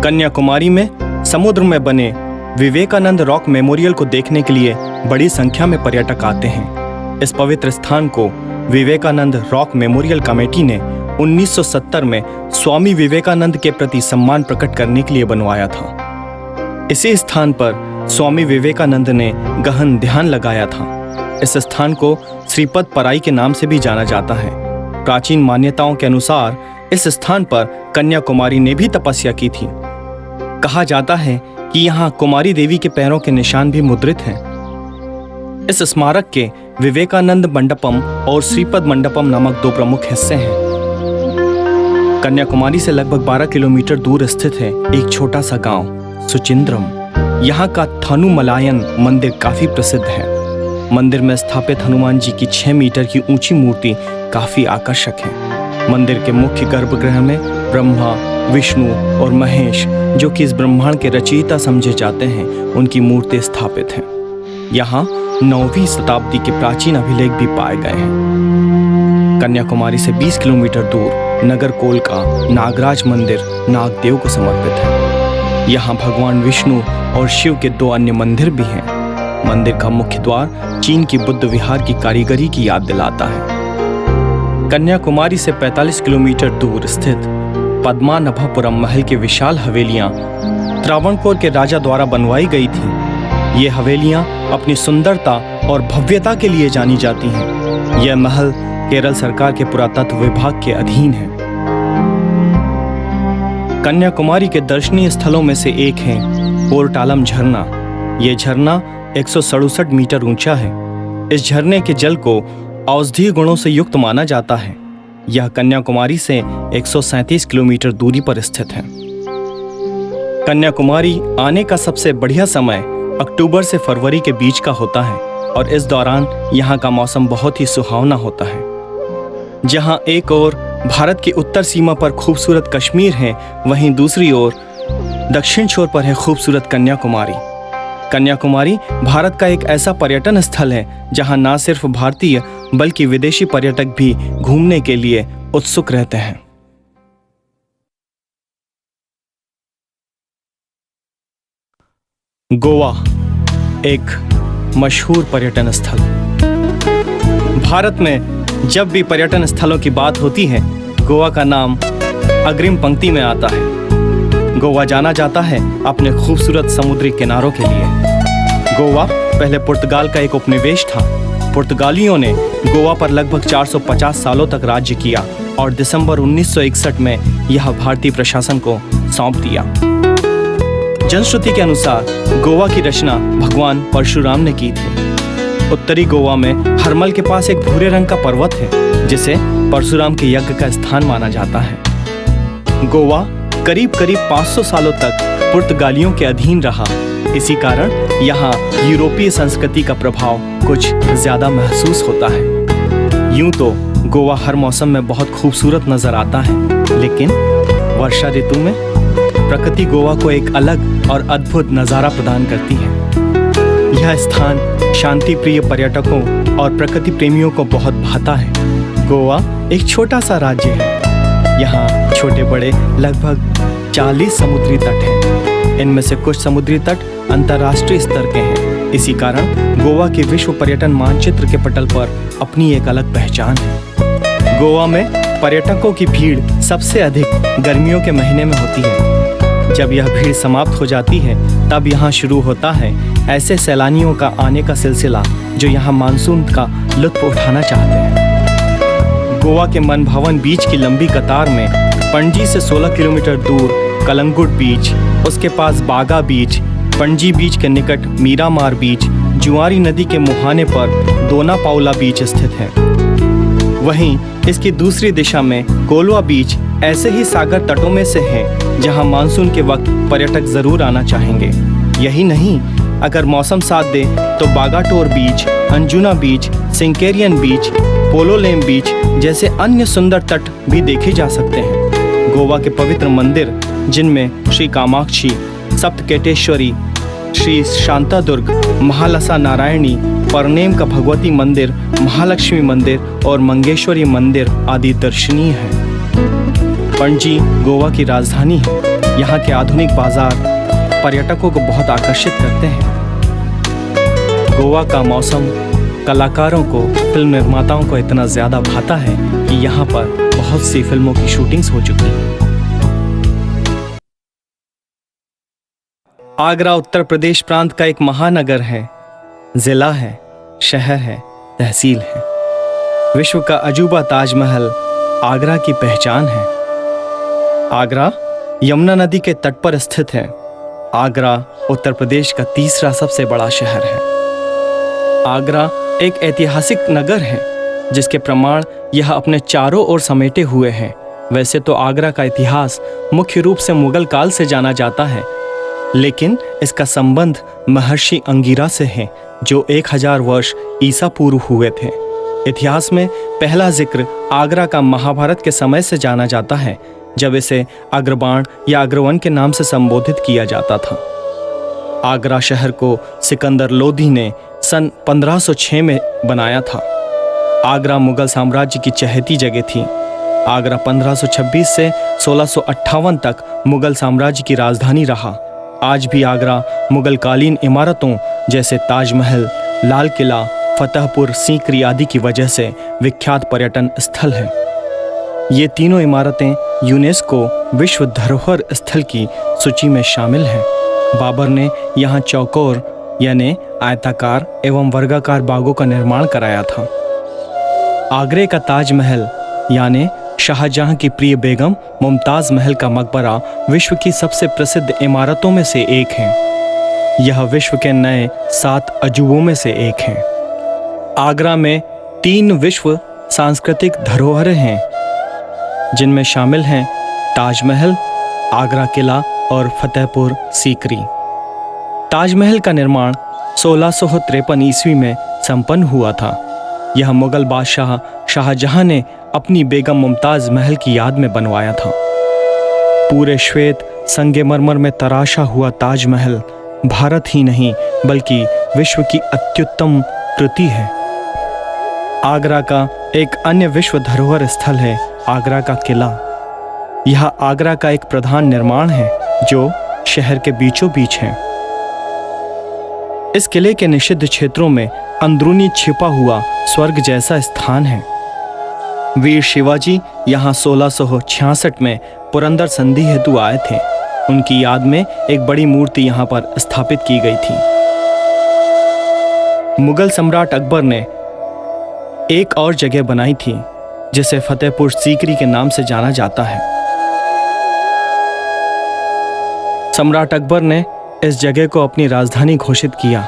कन्याकुमारी में समुद्र में बने विवेकानंद रॉक मेमोरियल को देखने के लिए बड़ी संख्या में पर्यटक आते हैं। इस पवित्र स्थान को विवेकानंद रॉक मेमोरियल कमेटी ने 1970 में स्वामी विवेकानंद के प्रति सम्मान प्रकट करने के लिए बनवाया था। इसी स्थान पर स्वामी विवेकानंद ने गहन ध्यान लगाया था। इस स्थान को श्रीपद पराई के नाम से भी जाना जाता है। प्राचीन मान्यताओं के अनुसार इस स्थान पर कन्याकुमारी ने भी तपस्या की थी। कहा जाता है कि यहाँ कुमारी देवी के पैरों के निशान भी मुद्रित हैं। इस स्मारक के विवेकानंद मंडपम और श्रीपद मंडपम नामक 2 प्रमुख हिस्से हैं। कन्याकुमारी से लगभग 12 किलोमीटर दूर स्थित है एक छोटा सा गांव सुचिंद्रम। यहाँ का थनुमलायन मंदिर काफी प्रसिद्ध है। मंदिर में स्थापित हनुमान जी की 6 मीटर की ऊंची मूर्ति काफी आकर्षक है। मंदिर के मुख्य गर्भगृह में ब्रह्मा, विष्णु और महेश, जो कि इस ब्रह्मांड के रचयिता समझे जाते हैं, उनकी मूर्ति स्थापित है। यहाँ 9वीं शताब्दी के प्राचीन अभिलेख भी पाए गए हैं। कन्याकुमारी से 20 किलोमीटर दूर नगरकोल का नागराज मंदिर नागदेव को समर्पित है। यहाँ भगवान विष्णु और शिव के 2 अन्य मंदिर भी हैं। मंदिर का मुख्य द्वार चीन की बुद्ध विहार की कारीगरी की याद दिलाता है। कन्याकुमारी से 45 किलोमीटर दूर स्थित पद्मानाभपुरम महल की विशाल हवेलियां त्रावणकोर के राजा द्वारा बनवाई गई थी। ये हवेलियां अपनी सुंदरता और भव्यता के लिए जानी जाती हैं। यह महल केरल सरकार के पुरातत्व विभाग के अधीन है। कन्याकुमारी के दर्शनीय स्थलों में से एक है कोरटालम झरना। यह झरना 167 मीटर ऊंचा है। इस झरने के जल को औषधीय गुणों से युक्त माना जाता है। यह कन्याकुमारी से 137 किलोमीटर दूरी पर स्थित है। कन्याकुमारी आने का सबसे बढ़िया समय अक्टूबर से फरवरी के बीच का होता है और इस दौरान यहाँ का मौसम बहुत ही सुहावना होता है। जहाँ एक ओर भारत की उत्तर सीमा पर खूबसूरत कश्मीर है, वहीं दूसरी ओर दक्षिण छोर पर है खूबसूरत कन्याकुमारी। कन्याकुमारी भारत का एक ऐसा पर्यटन स्थल है जहां न सिर्फ भारतीय बल्कि विदेशी पर्यटक भी घूमने के लिए उत्सुक रहते हैं। गोवा एक मशहूर पर्यटन स्थल। भारत में जब भी पर्यटन स्थलों की बात होती है, गोवा का नाम अग्रिम पंक्ति में आता है। गोवा जाना जाता है अपने खूबसूरत समुद्री किनारों के लिए। गोवा पहले पुर्तगाल का एक उपनिवेश था। पुर्तगालियों ने गोवा पर लगभग 450 सालों तक राज्य किया और दिसंबर 1961 में यह भारतीय प्रशासन को सौंप दिया। जनश्रुति के अनुसार गोवा की रचना भगवान परशुराम ने की थी। उत्तरी गोवा में हरमल के पास एक भूरे रंग का पर्वत है जिसे परशुराम के यज्ञ का स्थान माना जाता है। गोवा करीब 500 सालों तक पुर्तगालियों के अधीन रहा। इसी कारण यहाँ यूरोपीय संस्कृति का प्रभाव कुछ ज्यादा महसूस होता है। यूं तो गोवा हर मौसम में बहुत खूबसूरत नजर आता है, लेकिन वर्षा ऋतु में प्रकृति गोवा को एक अलग और अद्भुत नजारा प्रदान करती है। यह स्थान शांति प्रिय पर्यटकों और प्रकृति प्रेमियों को बहुत भाता है। गोवा एक छोटा सा राज्य है। यहाँ छोटे बड़े लगभग 40 समुद्री तट हैं। इनमें से कुछ समुद्री तट अंतर्राष्ट्रीय स्तर के हैं। इसी कारण गोवा के विश्व पर्यटन मानचित्र के पटल पर अपनी एक अलग पहचान है। गोवा में पर्यटकों की भीड़ सबसे अधिक गर्मियों के महीने में होती है। जब यह भीड़ समाप्त हो जाती है, तब यहाँ शुरू होता है ऐसे सैलानियों का आने का सिलसिला जो यहाँ मानसून का लुत्फ उठाना चाहते हैं। गोवा के मनभावन बीच की लंबी कतार में पणजी से 16 किलोमीटर दूर कलंगुट बीच, उसके पास बागा बीच, पणजी बीच के निकट मीरामार बीच, जुआरी नदी के मुहाने पर दोना पाउला बीच स्थित है। वहीं इसकी दूसरी दिशा में कोलवा बीच ऐसे ही सागर तटों में से है जहां मानसून के वक्त पर्यटक जरूर आना चाहेंगे। यही नहीं, अगर मौसम साथ दे तो बागाटोर बीच, अंजुना बीच, सिंकेरियन बीच, पोलोलेम बीच जैसे अन्य सुंदर तट भी देखे जा सकते हैं। गोवा के पवित्र मंदिर जिनमें श्री कामाक्षी, सप्तकेटेश्वरी, श्री शांतादुर्ग, महालसा नारायणी, परनेम का भगवती मंदिर, महालक्ष्मी मंदिर और मंगेश्वरी मंदिर आदि दर्शनीय हैं। पणजी गोवा की राजधानी है। यहाँ के आधुनिक बाजार पर्यटकों को बहुत आकर्षित करते हैं। गोवा का मौसम कलाकारों को, फिल्म निर्माताओं को इतना ज्यादा भाता है कि यहाँ पर बहुत सी फिल्मों की शूटिंग्स हो चुकी हैं। आगरा उत्तर प्रदेश प्रांत का एक महानगर है, जिला है, शहर है, तहसील है। विश्व का अजूबा ताजमहल आगरा की पहचान है। आगरा यमुना नदी के तट पर स्थित है। आगरा उत्तर प्रदेश का तीसरा सबसे बड़ा शहर है। आगरा एक ऐतिहासिक नगर है जिसके प्रमाण यह अपने चारों ओर समेटे हुए है। वैसे तो आगरा का इतिहास मुख्य रूप से मुगल काल से जाना जाता है, लेकिन इसका संबंध महर्षि अंगिरा से है जो 1000 वर्ष ईसा पूर्व हुए थे। इतिहास में पहला जिक्र आगरा का महाभारत के समय से जाना जाता है, जब इसे अग्रबाण या अग्रवन के नाम से संबोधित किया जाता था। आगरा शहर को सिकंदर लोधी ने सन 1506 में बनाया था। आगरा मुगल साम्राज्य की चहेती जगह थी। आगरा 1526 से 1658 तक मुगल साम्राज्य की राजधानी रहा। आज भी आगरा मुगलकालीन इमारतों जैसे ताजमहल, लाल किला, फतेहपुर सीकरी आदि की वजह से विख्यात पर्यटन स्थल है। ये तीनों इमारतें यूनेस्को विश्व धरोहर स्थल की सूची में शामिल हैं। बाबर ने यहाँ चौकोर यानी आयताकार एवं वर्गाकार बागों का निर्माण कराया था। आगरे का ताजमहल यानी शाहजहां की प्रिय बेगम मुमताज महल का मकबरा विश्व की सबसे प्रसिद्ध इमारतों में से एक है। यह विश्व के नए 7 अजूबों में से एक है। आगरा में 3 विश्व सांस्कृतिक धरोहरें हैं, जिनमें शामिल हैं ताजमहल, आगरा किला और फतेहपुर सीकरी। ताजमहल का निर्माण 1653 ईस्वी में संपन्न हुआ था। यह मुगल बादशाह शाहजहां ने अपनी बेगम मुमताज महल की याद में बनवाया था। पूरे श्वेत संगमरमर में तराशा हुआ ताजमहल भारत ही नहीं बल्कि विश्व की अत्युत्तम कृति है। आगरा का एक अन्य विश्व धरोहर स्थल है आगरा का किला। यह आगरा का एक प्रधान निर्माण है जो शहर के बीचों बीच है। इस किले के निषिद्ध क्षेत्रों में अंदरूनी छिपा हुआ स्वर्ग जैसा स्थान है। वीर शिवाजी यहाँ 1666 में पुरंदर संधि हेतु आए थे। उनकी याद में एक बड़ी मूर्ति यहाँ पर स्थापित की गई थी। मुगल सम्राट अकबर ने एक और जगह बनाई थी जिसे फतेहपुर सीकरी के नाम से जाना जाता है। सम्राट अकबर ने इस जगह को अपनी राजधानी घोषित किया।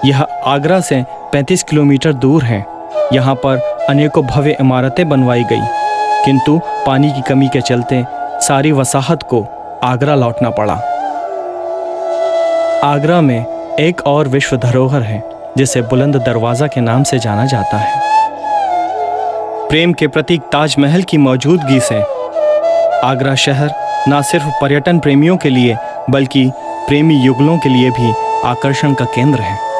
यह आगरा से 35 किलोमीटर दूर है। यहाँ पर अनेकों भव्य इमारतें बनवाई गई, किंतु पानी की कमी के चलते सारी वसाहत को आगरा लौटना पड़ा। आगरा में एक और विश्व धरोहर है जिसे बुलंद दरवाजा के नाम से जाना जाता है। प्रेम के प्रतीक ताजमहल की मौजूदगी से आगरा शहर न सिर्फ पर्यटन प्रेमियों के लिए बल्कि प्रेमी युगलों के लिए भी आकर्षण का केंद्र है।